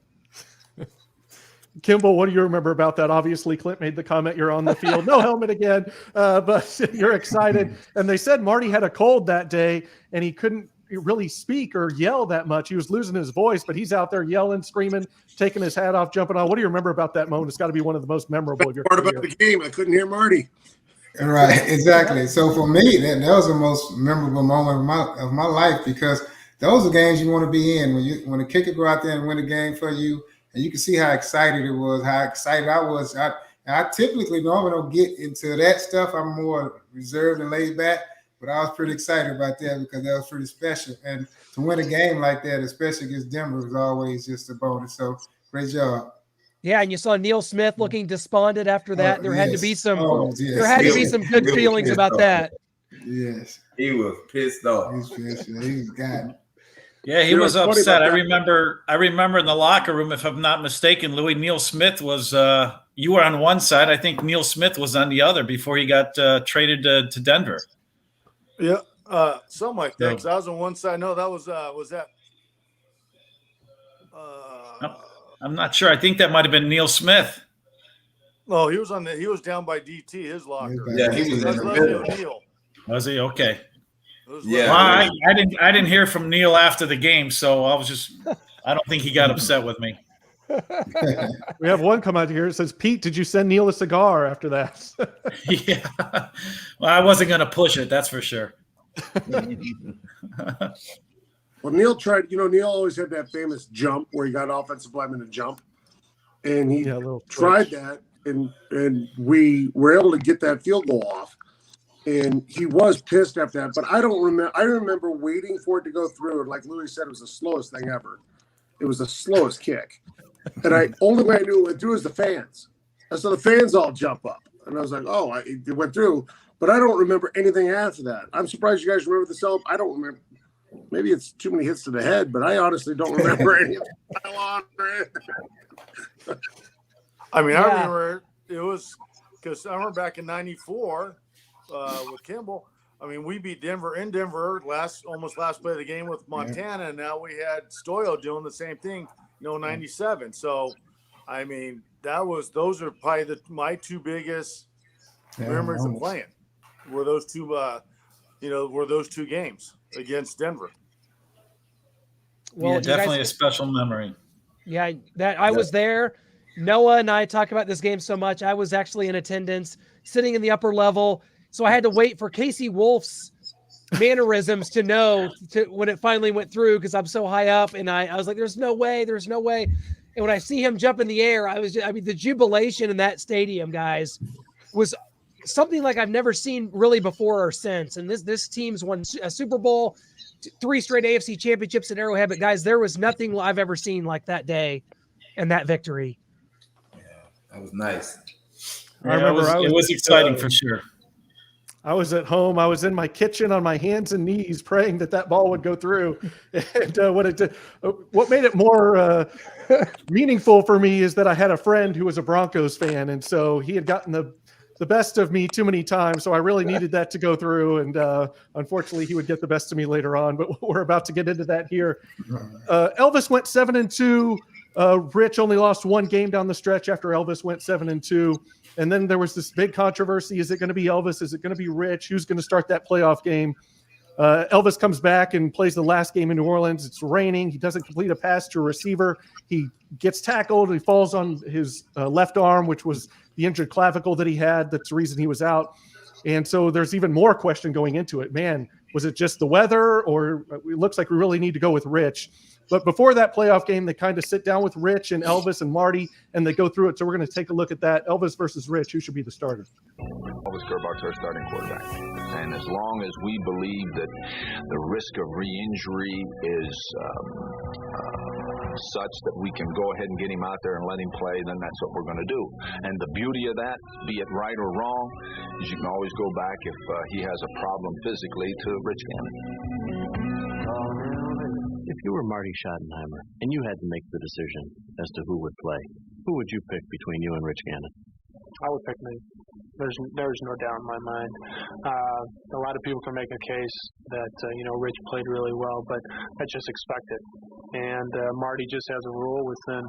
Kimble, what do you remember about that? Obviously, Clint made the comment, you're on the field. No helmet again, but you're excited. And they said Marty had a cold that day, and he couldn't really speak or yell that much. He was losing his voice, but he's out there yelling, screaming, taking his hat off, jumping on. What do you remember about that moment? It's got to be one of the most memorable of your Part career. about the game, I couldn't hear Marty. Right, exactly. So for me, that was the most memorable moment of my life, because those are games you want to be in when a kicker go out there and win a game for you, and you can see how excited it was, how excited I was. I typically normally don't get into that stuff. I'm more reserved and laid back, but I was pretty excited about that because that was pretty special. And to win a game like that, especially against Denver, was always just a bonus. So great job. Yeah, and you saw Neil Smith looking despondent after that. There had to be some good feelings about that. Yes, he was pissed off. He's got it. Yeah, he was upset. I remember in the locker room, if I'm not mistaken, Louis, Neil Smith was you were on one side. I think Neil Smith was on the other before he got traded to Denver. Yeah, something like that. Because I was on one side. No, that was that. I'm not sure. I think that might have been Neil Smith. No, he was down by DT, his locker. Yeah, he was in the middle. Neil. Was he? Okay. Yeah. Well, I didn't hear from Neil after the game, so I don't think he got upset with me. We have one come out here. It says, Pete, did you send Neil a cigar after that? Yeah. Well, I wasn't going to push it, that's for sure. Well, Neil tried, Neil always had that famous jump where he got offensive lineman to jump. And he tried that, and we were able to get that field goal off. And he was pissed after that. But I don't remember. I remember waiting for it to go through. And like Louis said, it was the slowest thing ever. It was the slowest kick. And only way I knew it went through is the fans. And so the fans all jump up. And I was like, oh, it went through. But I don't remember anything after that. I'm surprised you guys remember the cell. I don't remember. Maybe it's too many hits to the head, but I honestly don't remember any of it. I mean, I remember it was because I remember back in '94 with Kimble. I mean, we beat Denver in Denver almost last play of the game with Montana, and now we had Stoyo doing the same thing, '97. So, I mean, those are probably my two biggest memories of playing. were those two games against Denver. Well, yeah, definitely a special memory. Yeah, I was there. Noah and I talk about this game so much. I was actually in attendance, sitting in the upper level, so I had to wait for Casey Wolf's mannerisms to know when it finally went through, because I'm so high up, and I was like, "There's no way, there's no way." And when I see him jump in the air, the jubilation in that stadium, guys, was something like I've never seen really before or since. And this team's won a Super Bowl, 3 straight AFC championships at Arrowhead. But guys, there was nothing I've ever seen like that day and that victory. That was nice. I remember it was exciting for sure. I was at home. I was in my kitchen on my hands and knees praying that ball would go through. And what made it more meaningful for me is that I had a friend who was a Broncos fan. And so he had gotten the best of me too many times. So I really needed that to go through. And unfortunately, he would get the best of me later on. But we're about to get into that here. Elvis went 7-2. Rich only lost 1 game down the stretch after Elvis went 7-2. And then there was this big controversy. Is it going to be Elvis? Is it going to be Rich? Who's going to start that playoff game? Elvis comes back and plays the last game in New Orleans. It's raining. He doesn't complete a pass to a receiver. He gets tackled. He falls on his left arm, which was the injured clavicle that he had. That's the reason he was out. And so there's even more question going into it. Man, was it just the weather, or it looks like we really need to go with Rich? But before that playoff game, they kind of sit down with Rich and Elvis and Marty, and they go through it. So we're going to take a look at that. Elvis versus Rich. Who should be the starter? Elvis Gerbach's our starting quarterback. And as long as we believe that the risk of re-injury is such that we can go ahead and get him out there and let him play, then that's what we're going to do. And the beauty of that, be it right or wrong, is you can always go back if he has a problem physically to Rich Gannon. If you were Marty Schottenheimer and you had to make the decision as to who would play, who would you pick between you and Rich Gannon? I would pick me. There's no doubt in my mind. A lot of people can make a case that Rich played really well, but that's just expected. And Marty just has a rule within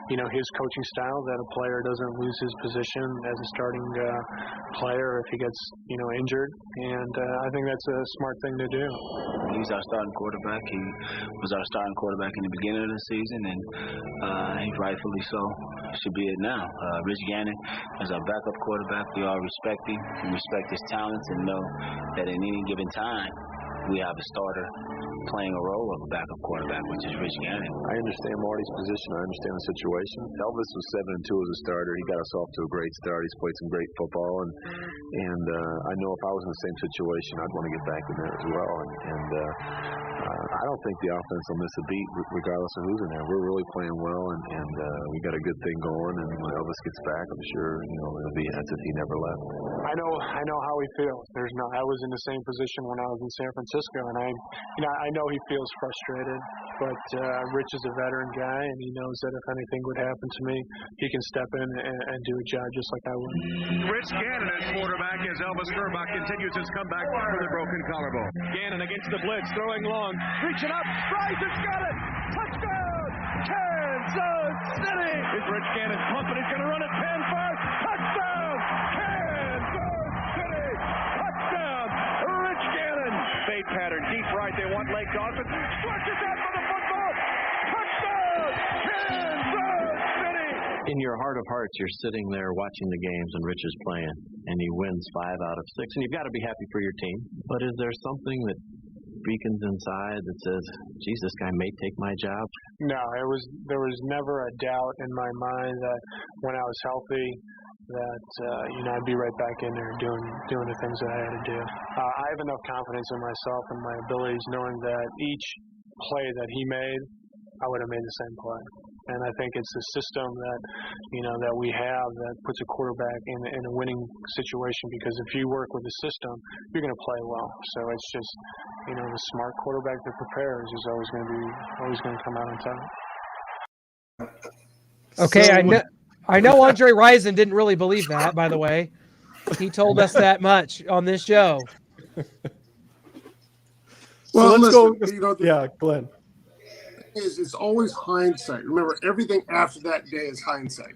his coaching style that a player doesn't lose his position as a starting player if he gets injured. And I think that's a smart thing to do. He's our starting quarterback. He was our starting quarterback in the beginning of the season, and he rightfully so should be it now. Rich Gannon is our backup quarterback. We all respect him. We respect his talents and know that in any given time we have a starter playing a role of a backup quarterback, which is Rich Gannon. I understand Marty's position. I understand the situation. Elvis was 7-2 as a starter. He got us off to a great start. He's played some great football, and I know if I was in the same situation, I'd want to get back in there as well. And I don't think the offense will miss a beat regardless of who's in there. We're really playing well, and we got a good thing going. And when Elvis gets back, I'm sure it'll be as if he never left. I know how he feels. I was in the same position when I was in San Francisco, and I know he feels frustrated, but Rich is a veteran guy, and he knows that if anything would happen to me, he can step in and do a job just like I would. Rich Gannon as quarterback as Elvis Gerbach continues his comeback from the broken collarbone. Gannon against the blitz, throwing long, reaching up, Rice has got it! Touchdown! Kansas City! Is Rich Gannon pumping? He's going to run it 10-5. Touchdown! Kansas City! Touchdown! Rich Gannon! Fade pattern, deep right. They want Lake Dawson. Stretches out for the football! Touchdown! Kansas City! In your heart of hearts, you're sitting there watching the games and Rich is playing, and he wins 5 out of 6, and you've got to be happy for your team. But is there something that beacons inside that says, geez, this guy may take my job? No, there was never a doubt in my mind that when I was healthy, that I'd be right back in there doing the things that I had to do. I have enough confidence in myself and my abilities, knowing that each play that he made, I would have made the same play. And I think it's the system that that we have that puts a quarterback in a winning situation, because if you work with the system, you're going to play well. So it's just the smart quarterback that prepares is always going to come out on top. Okay, I know Andre Rison didn't really believe that, by the way. He told us that much on this show. Well, let's listen, go. Yeah, Glenn. It's always hindsight. Remember, everything after that day is hindsight.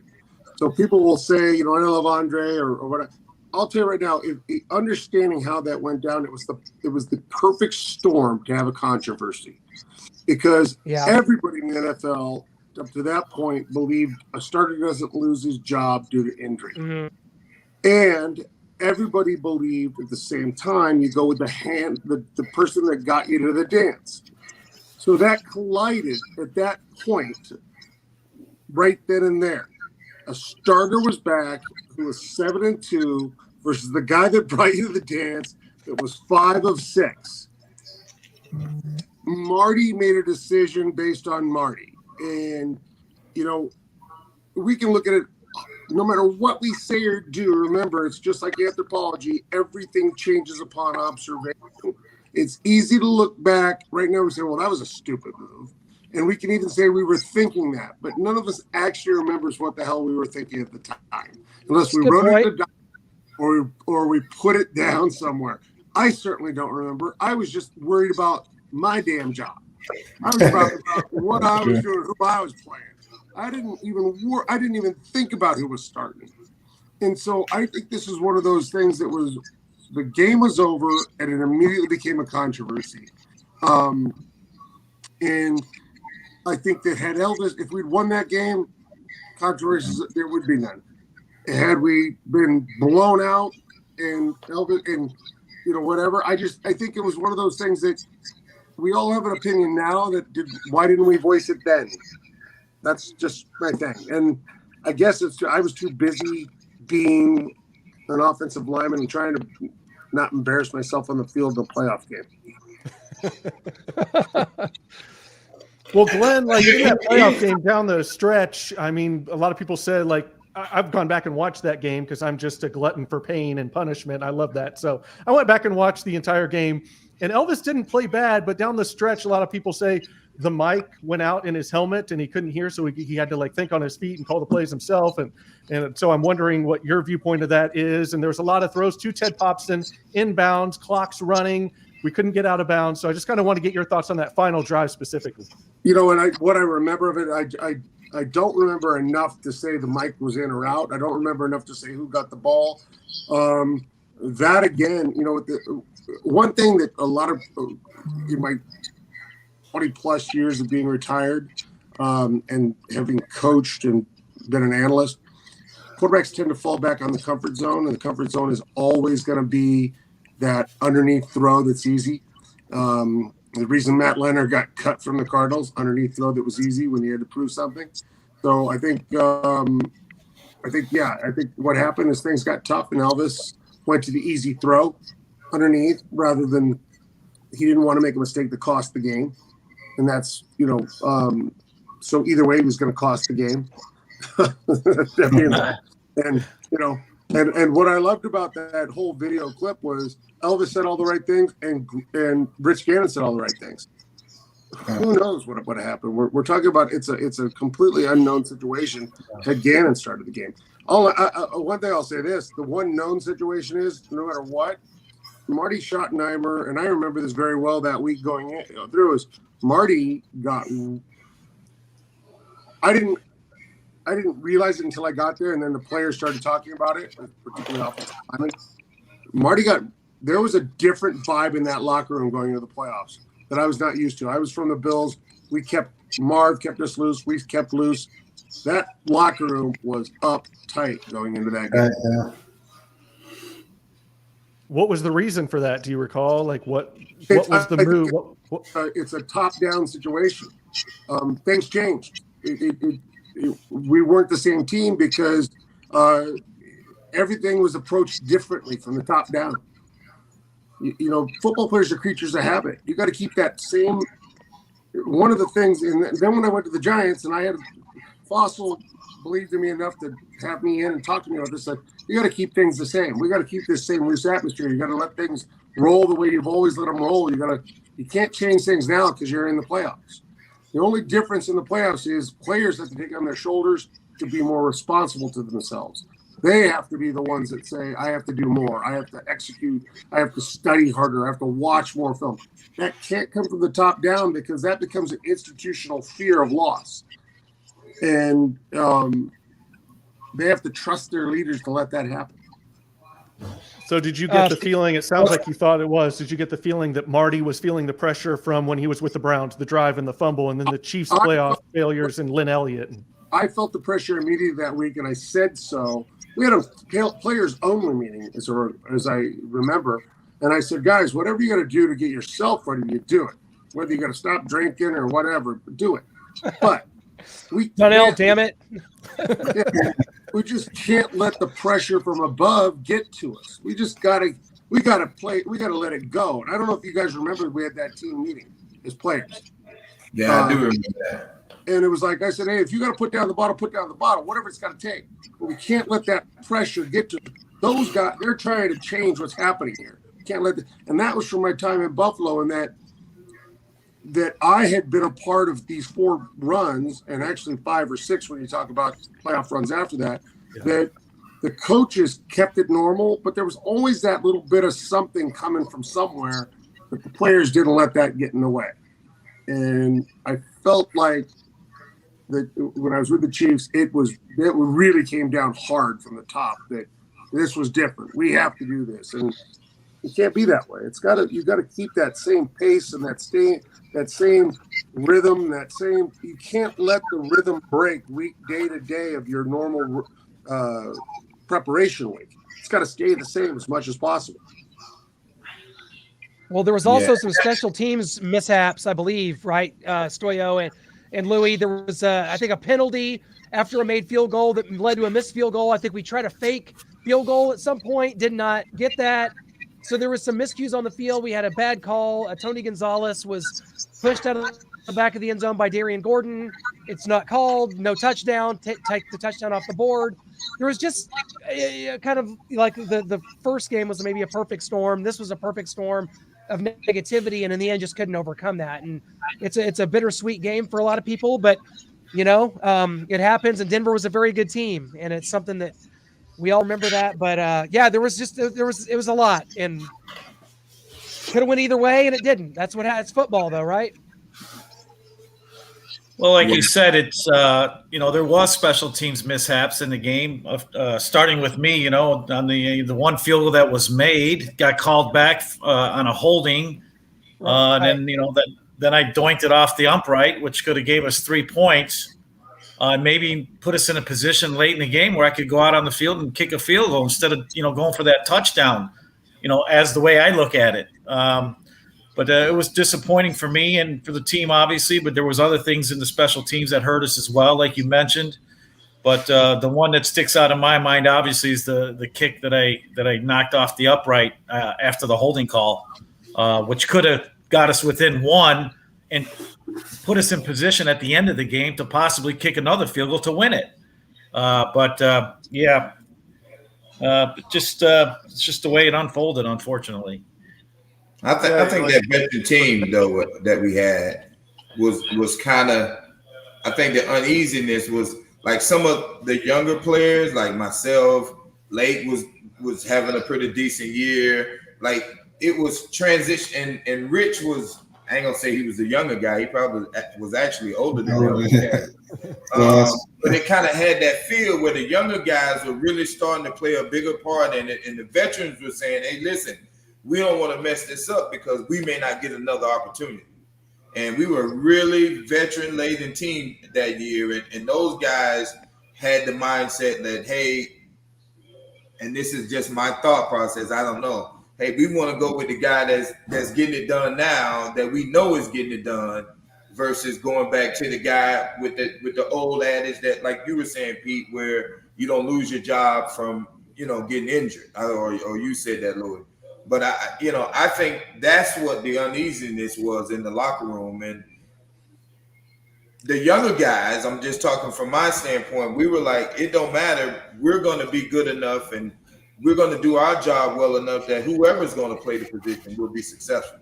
So people will say, I love Andre or whatever. I'll tell you right now, understanding how that went down, it was the perfect storm to have a controversy, because everybody in the NFL up to that point believed a starter doesn't lose his job due to injury. And everybody believed at the same time you go with the person that got you to the dance. So that collided at that point right then and there. A starter was back who was 7-2 versus the guy that brought you to the dance that was 5 of 6. Marty made a decision based on Marty. And, we can look at it no matter what we say or do. Remember, it's just like anthropology. Everything changes upon observation. It's easy to look back. Right now we say, well, that was a stupid move. And we can even say we were thinking that. But none of us actually remembers what the hell we were thinking at the time. Unless we wrote it down or we put it down somewhere. I certainly don't remember. I was just worried about my damn job. I was about what I was doing, who I was playing. I didn't even think about who was starting. And so I think this is one of those things that was, the game was over and it immediately became a controversy. And I think that had Elvis, if we'd won that game, controversies, there would be none. Had we been blown out and Elvis and whatever, I think it was one of those things that we all have an opinion now why didn't we voice it then? That's just my thing. And I guess I was too busy being an offensive lineman and trying to not embarrass myself on the field of the playoff game. Well, Glenn, like in that playoff game down the stretch, I mean, a lot of people said, like, I've gone back and watched that game because I'm just a glutton for pain and punishment. I love that. So I went back and watched the entire game, and Elvis didn't play bad, but down the stretch, a lot of people say the mic went out in his helmet and he couldn't hear, so he had to like think on his feet and call the plays himself. And so I'm wondering what your viewpoint of that is. And there was a lot of throws to Ted Popson, inbounds, clocks running. We couldn't get out of bounds. So I just kind of want to get your thoughts on that final drive specifically. And what I remember of it, I don't remember enough to say the mic was in or out. I don't remember enough to say who got the ball. That again, one thing that a lot of in my 20 plus years of being retired and having coached and been an analyst, quarterbacks tend to fall back on the comfort zone, and the comfort zone is always going to be that underneath throw that's easy. The reason Matt Leonard got cut from the Cardinals, underneath throw that was easy when he had to prove something. So I think what happened is things got tough, and Elvis went to the easy throw underneath rather than he didn't want to make a mistake that cost the game. And that's, so either way, he was going to cost the game. And what I loved about that whole video clip was Elvis said all the right things and Rich Gannon said all the right things. Who knows what would have happened? We're talking about it's a completely unknown situation. Had Gannon started the game. One thing I'll say this: the one known situation is no matter what, Marty Schottenheimer, and I remember this very well that week going through, is Marty got. I didn't realize it until I got there, and then the players started talking about it, particularly offensive linemen. There was a different vibe in that locker room going into the playoffs that I was not used to. I was from the Bills. Marv kept us loose. We kept loose. That locker room was uptight going into that game. What was the reason for that? Do you recall? Like what was the move? It's a top-down situation. Things changed. We weren't the same team because everything was approached differently from the top down. Football players are creatures of habit. You got to keep that same. One of the things, and then when I went to the Giants, and I had Fossil believed in me enough to have me in and talk to me about this, like, you got to keep things the same. We got to keep this same loose atmosphere. You got to let things roll the way you've always let them roll. You can't change things now because you're in the playoffs. The only difference in the playoffs is players have to take on their shoulders to be more responsible to themselves. They have to be the ones that say, I have to do more. I have to execute. I have to study harder. I have to watch more film. That can't come from the top down because that becomes an institutional fear of loss. And they have to trust their leaders to let that happen. So did you get the feeling, it sounds like you thought it was, did you get the feeling that Marty was feeling the pressure from when he was with the Browns, the drive and the fumble, and then the Chiefs playoff failures and Lynn Elliott? I felt the pressure immediately that week, and I said so. We had a players-only meeting, as I remember, and I said, guys, whatever you got to do to get yourself ready, you do it. Whether you got to stop drinking or whatever, do it. But Donnell, damn it. We just can't let the pressure from above get to us. We gotta let it go. And I don't know if you guys remember, we had that team meeting as players. Yeah, I do remember that. And it was like I said, hey, if you got to put down the bottle, put down the bottle, whatever it's got to take. But we can't let that pressure get to those guys. They're trying to change what's happening here. Can't let and that was from my time in Buffalo, and that I had been a part of these 4 runs, and actually 5 or 6 when you talk about playoff runs after that, that the coaches kept it normal, but there was always that little bit of something coming from somewhere that the players didn't let that get in the way. And I felt like that when I was with the Chiefs, it really came down hard from the top that this was different. We have to do this. And it can't be that way. You got to keep that same pace and that same rhythm, you can't let the rhythm break day to day of your normal preparation week. It's got to stay the same as much as possible. Well, there was also some special teams mishaps, I believe, right? Stoyo and Louis. There was, I think, a penalty after a made field goal that led to a missed field goal. I think we tried a fake field goal at some point, did not get that. So there was some miscues on the field. We had a bad call. Tony Gonzalez was pushed out of the back of the end zone by Darian Gordon. It's not called. No touchdown. Take the touchdown off the board. There was just kind of like the first game was maybe a perfect storm. This was a perfect storm of negativity, and in the end just couldn't overcome that. And it's a bittersweet game for a lot of people, but it happens, and Denver was a very good team, and it's something that we all remember that. But it was a lot, and could have went either way, and it didn't. That's it's football though, right? Well, like you said, it's there was special teams mishaps in the game. Starting with me, on the one field goal that was made, got called back on a holding, and then I doinked it off the upright, which could have gave us 3 points, maybe put us in a position late in the game where I could go out on the field and kick a field goal instead of going for that touchdown. As the way I look at it. But it was disappointing for me and for the team, obviously. But there was other things in the special teams that hurt us as well, like you mentioned. But the one that sticks out in my mind, obviously, is the kick that I knocked off the upright after the holding call, which could have got us within 1 and put us in position at the end of the game to possibly kick another field goal to win it. It's just the way it unfolded, unfortunately. I think that veteran team though that we had was kind of, I think the uneasiness was like some of the younger players like myself. Lake was having a pretty decent year. Like it was transition, and Rich was, I ain't gonna say he was the younger guy. He probably was actually older than him. But it kind of had that feel where the younger guys were really starting to play a bigger part, and the veterans were saying, "Hey, listen, we don't want to mess this up because we may not get another opportunity." And we were a really veteran-laden team that year, and those guys had the mindset that, hey, and this is just my thought process, I don't know. Hey, we want to go with the guy that's getting it done now, that we know is getting it done, versus going back to the guy with the old adage that, like you were saying, Pete, where you don't lose your job from getting injured, or you said that, Louis. But I think that's what the uneasiness was in the locker room, and the younger guys. I'm just talking from my standpoint. We were like, it don't matter. We're going to be good enough, and we're going to do our job well enough that whoever's going to play the position will be successful.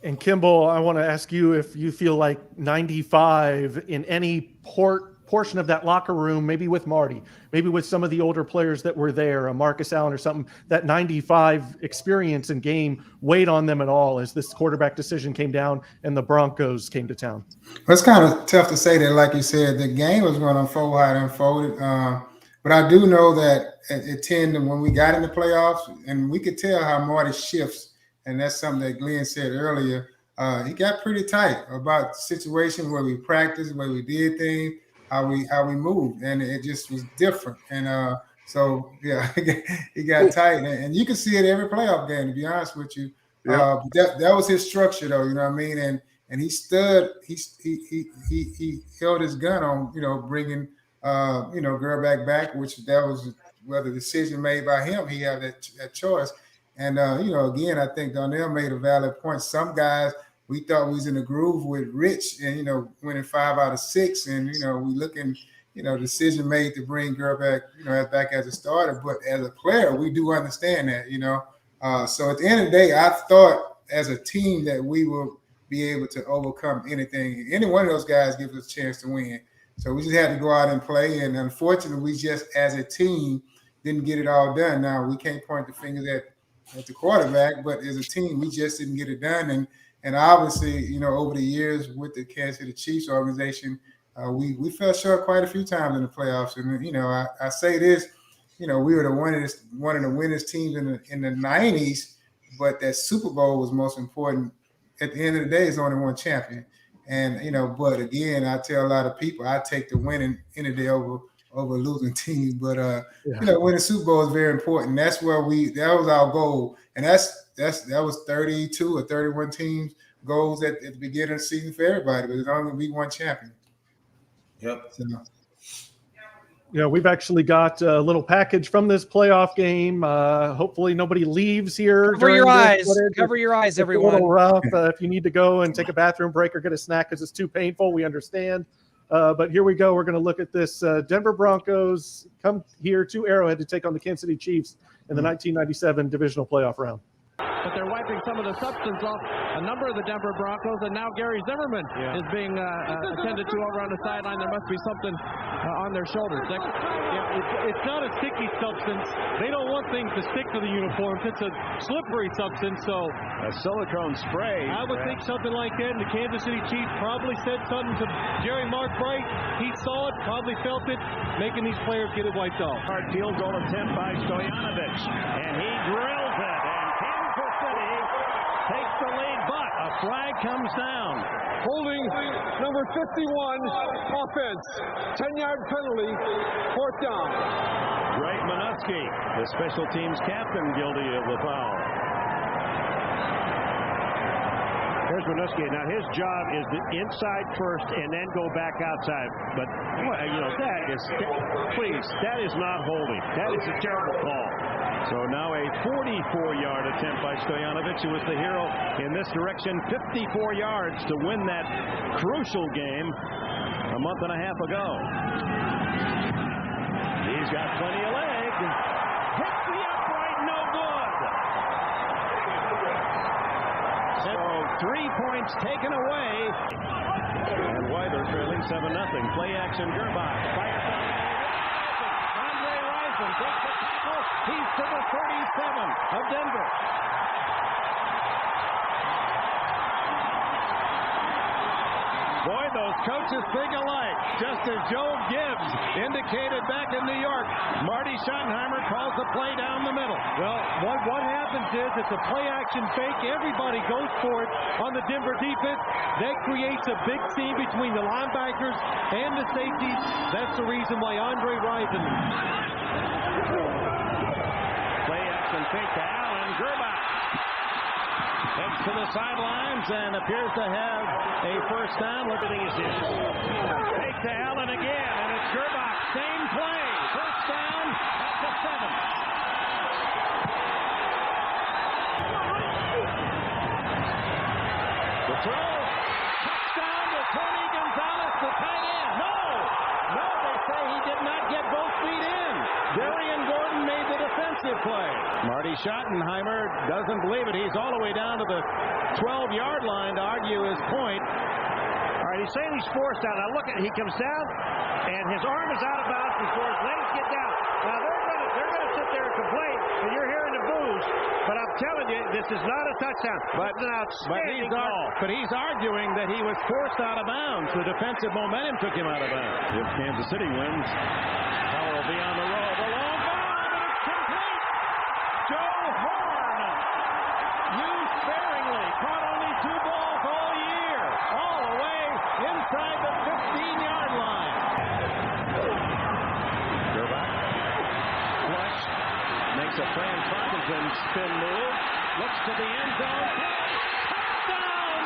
And Kimble, I want to ask you if you feel like 95 in any portion of that locker room, maybe with Marty, maybe with some of the older players that were there, a Marcus Allen or something, that 95 experience and game weighed on them at all as this quarterback decision came down and the Broncos came to town? It's kind of tough to say that, like you said, the game was going to unfold how it unfolded. But I do know that at 10, when we got in the playoffs, and we could tell how Marty shifts, and that's something that Glenn said earlier. He got pretty tight about situations where we practiced, where we did things, how we moved, and it just was different. And so yeah, he got tight, and you can see it every playoff game. To be honest with you, Yep. that was his structure, though. You know what I mean? And he stood. He held his gun on bringing Gerback back, which that was the decision made by him. He had that choice. And again, I think Donnell made a valid point. Some guys we thought we was in a groove with Rich, and winning 5 out of 6, and we looking, decision made to bring Gerback, back as a starter. But as a player, we do understand that, So at the end of the day, I thought as a team that we will be able to overcome anything. Any one of those guys gives us a chance to win. So we just had to go out and play, and unfortunately, we just as a team didn't get it all done. Now we can't point the fingers at the quarterback, but as a team, we just didn't get it done. And obviously, over the years with the Kansas City Chiefs organization, we fell short quite a few times in the playoffs. And I say this, we were one of the winners teams in the 90s, but that Super Bowl was most important. At the end of the day, it's only one champion. And but again, I tell a lot of people I take the winning any day over a losing team. But winning Super Bowl is very important. That's where that was our goal, and that was 32 or 31 teams goals at the beginning of the season for everybody. But it's only going to be one champion. Yep. So, we've actually got a little package from this playoff game. Hopefully nobody leaves here. Cover your eyes. Cover your eyes, everyone. It's a little rough. If you need to go and take a bathroom break or get a snack because it's too painful, we understand. But here we go. We're going to look at this. Denver Broncos come here to Arrowhead to take on the Kansas City Chiefs in the 1997 divisional playoff round. But they're wiping some of the substance off a number of the Denver Broncos, and now Gary Zimmerman is being attended to over on the sideline. There must be something on their shoulders. It's not a sticky substance. They don't want things to stick to the uniforms. It's a slippery substance, so a silicone spray. I would think something like that. And the Kansas City Chiefs probably said something to Jerry Mark Bright. He saw it, probably felt it, making these players get it wiped off. Hard field goal attempt by Stoyanovich, and he drills it. Takes the lead, but a flag comes down. Holding number 51, offense. 10-yard penalty, 4th down. Greg Minuski, the special teams captain, guilty of the foul. Here's Minuski. Now his job is the inside first and then go back outside. But that is not holding. That is a terrible call. So now a 44-yard attempt by Stoyanovich, who was the hero in this direction. 54 yards to win that crucial game a month and a half ago. He's got plenty of leg. Hits the upright, no good. So 3 points taken away. And Weiler trailing 7-0. Play action, Gerbach. Fires down. Andre Rison takes the tackle. He's to the 37 of Denver. Boy, those coaches think alike. Just as Joe Gibbs indicated back in New York, Marty Schottenheimer calls the play down the middle. Well, what happens is it's a play-action fake. Everybody goes for it on the Denver defense. That creates a big seam between the linebackers and the safeties. That's the reason why Andre Rison. Play-action fake to Allen. Gerbach heads to the sidelines and appears to have a first down. Look at these issues. Fake to Allen again, and it's Gerbach. Same play. First down at the 7. The throw. Touchdown to Tony Gonzalez, the tight end. No, they say he did not get both feet in. Darian Gordon made the defensive play. Marty Schottenheimer doesn't believe it. He's all the way down to the 12-yard line to argue his point. All right, he's saying he's forced out. Now look at he comes down, and his arm is out of bounds before his legs get down. Now they're going to sit there and complain, and you're hearing the boost. But I'm telling you, this is not a touchdown. But an outstanding call. But he's arguing that he was forced out of bounds. The defensive momentum took him out of bounds. If Kansas City wins, Power will be on the road. The long ball, and it's complete. Joe Horn, used sparingly, caught only 2 balls all year, all the way inside the 15-yard line. Gerback, Flush makes a Fran Tarkenton spin move, looks to the end zone. Touchdown!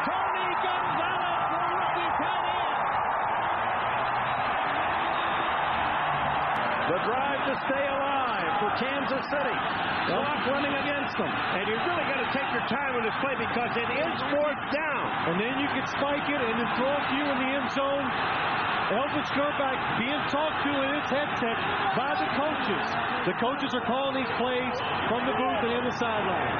Tony Gonzalez, the rookie tight end. The drive to stay alive for Kansas City. Clock running against them. And you really got to take your time on this play because it is 4th down. And then you can spike it and then throw a few in the end zone. Elvis Gerback being talked to in his headset by the coaches. The coaches are calling these plays from the booth and in the sideline.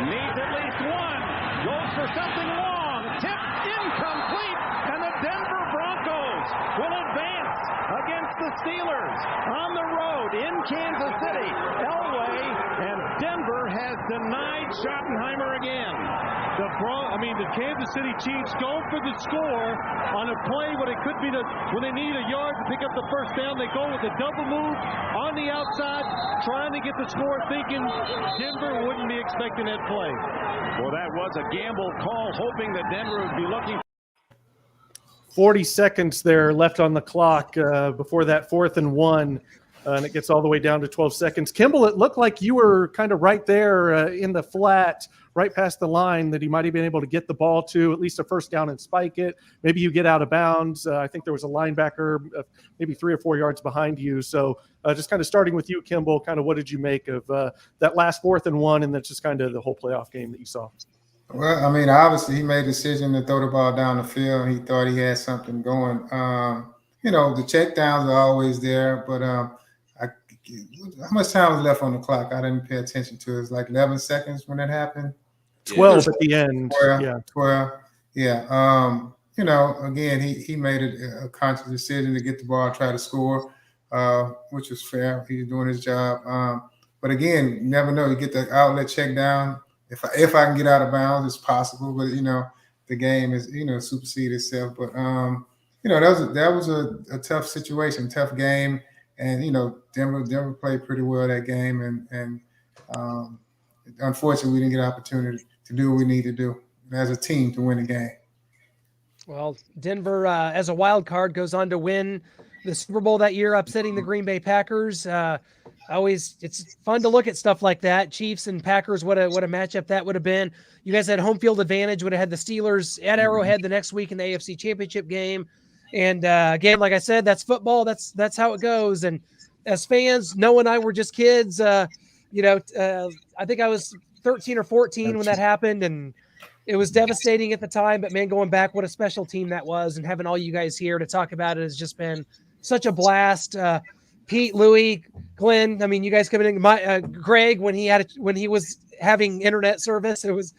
Needs at least one. Goes for something long. Tipped incomplete. And the Denver Broncos will advance against the Steelers on the road in Kansas City. Elway and Denver has denied Schottenheimer again. The Kansas City Chiefs go for the score on a play when it could be when they need a yard to pick up the first down. They go with a double move on the outside, trying to get the score, thinking Denver wouldn't be expecting that play. Well, that was a gamble call, hoping that Denver would be looking. 40 seconds there left on the clock before that 4th and 1. And it gets all the way down to 12 seconds. Kimble, it looked like you were kind of right there in the flat, right past the line that he might have been able to get the ball to, at least a first down and spike it. Maybe you get out of bounds. I think there was a linebacker maybe 3 or 4 yards behind you. So just kind of starting with you, Kimble, kind of what did you make of that last 4th and 1 and then just kind of the whole playoff game that you saw? Well, I mean, obviously he made a decision to throw the ball down the field. He thought he had something going. The checkdowns are always there, but how much time was left on the clock? I didn't pay attention to it. It was like 11 seconds when that happened. 12 at the end. 12, yeah. 12. Yeah. Again, he made a conscious decision to get the ball, try to score, which was fair. He was doing his job. But again, you never know. You get the outlet check down. If I can get out of bounds, it's possible. But the game is supersede itself. But that was a tough situation, tough game. And Denver played pretty well that game, and unfortunately we didn't get an opportunity to do what we need to do as a team to win the game. Well, Denver, as a wild card, goes on to win the Super Bowl that year, upsetting the Green Bay Packers. It's fun to look at stuff like that. Chiefs and Packers, what a matchup that would have been. You guys had home field advantage. Would have had the Steelers at Arrowhead the next week in the AFC Championship game. And again, like I said, that's football. That's how it goes. And as fans, Noah and I were just kids. I think I was 13 or 14 when that happened, and it was devastating at the time. But man, going back, what a special team that was, and having all you guys here to talk about it has just been such a blast. Pete, Louie, Glenn. I mean, you guys coming in. Greg, when he was having internet service, it was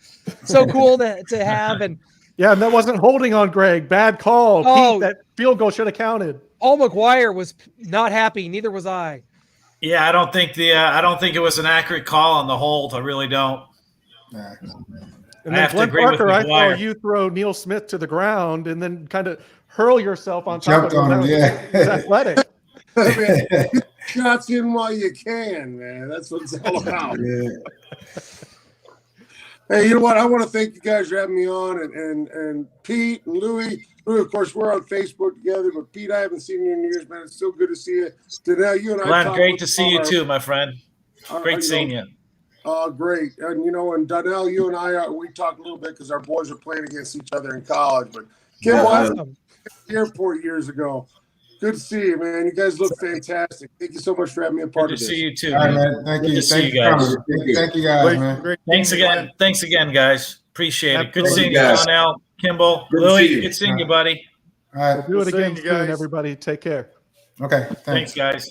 so cool to have. And yeah, and that wasn't holding on Greg. Bad call. Oh, Pete, that field goal should have counted. Al McGuire was not happy. Neither was I. Yeah, I don't think it was an accurate call on the hold. I really don't. And then Glenn Parker, I saw you throw Neil Smith to the ground and then kind of hurl yourself on top Jumped of him. on him, yeah. It's athletic. Shots in while you can, man. That's what it's all about. Yeah. Hey, you know what? I want to thank you guys for having me on, and Pete and Louie. Louie, of course, we're on Facebook together, but Pete, I haven't seen you in years, man. It's so good to see you. Donnell, you and I. Glenn, great to see you too, my friend. Great seeing you. Great. And and Donnell, you and I, we talked a little bit because our boys are playing against each other in college. But Kim was at the airport years ago. Good to see you, man. You guys look fantastic. Thank you so much for having me a part of this. Good to see you too, All right, man. Thank Good you. to see you guys. Thank you guys, man. Thanks again. Thanks again, guys. Appreciate it. Good Absolutely. seeing you, Donnell, Kimble, Good to Louie. see you. Good seeing you, buddy. All right. We'll do it again you soon, guys. everybody. Take care. Okay. Thanks, guys.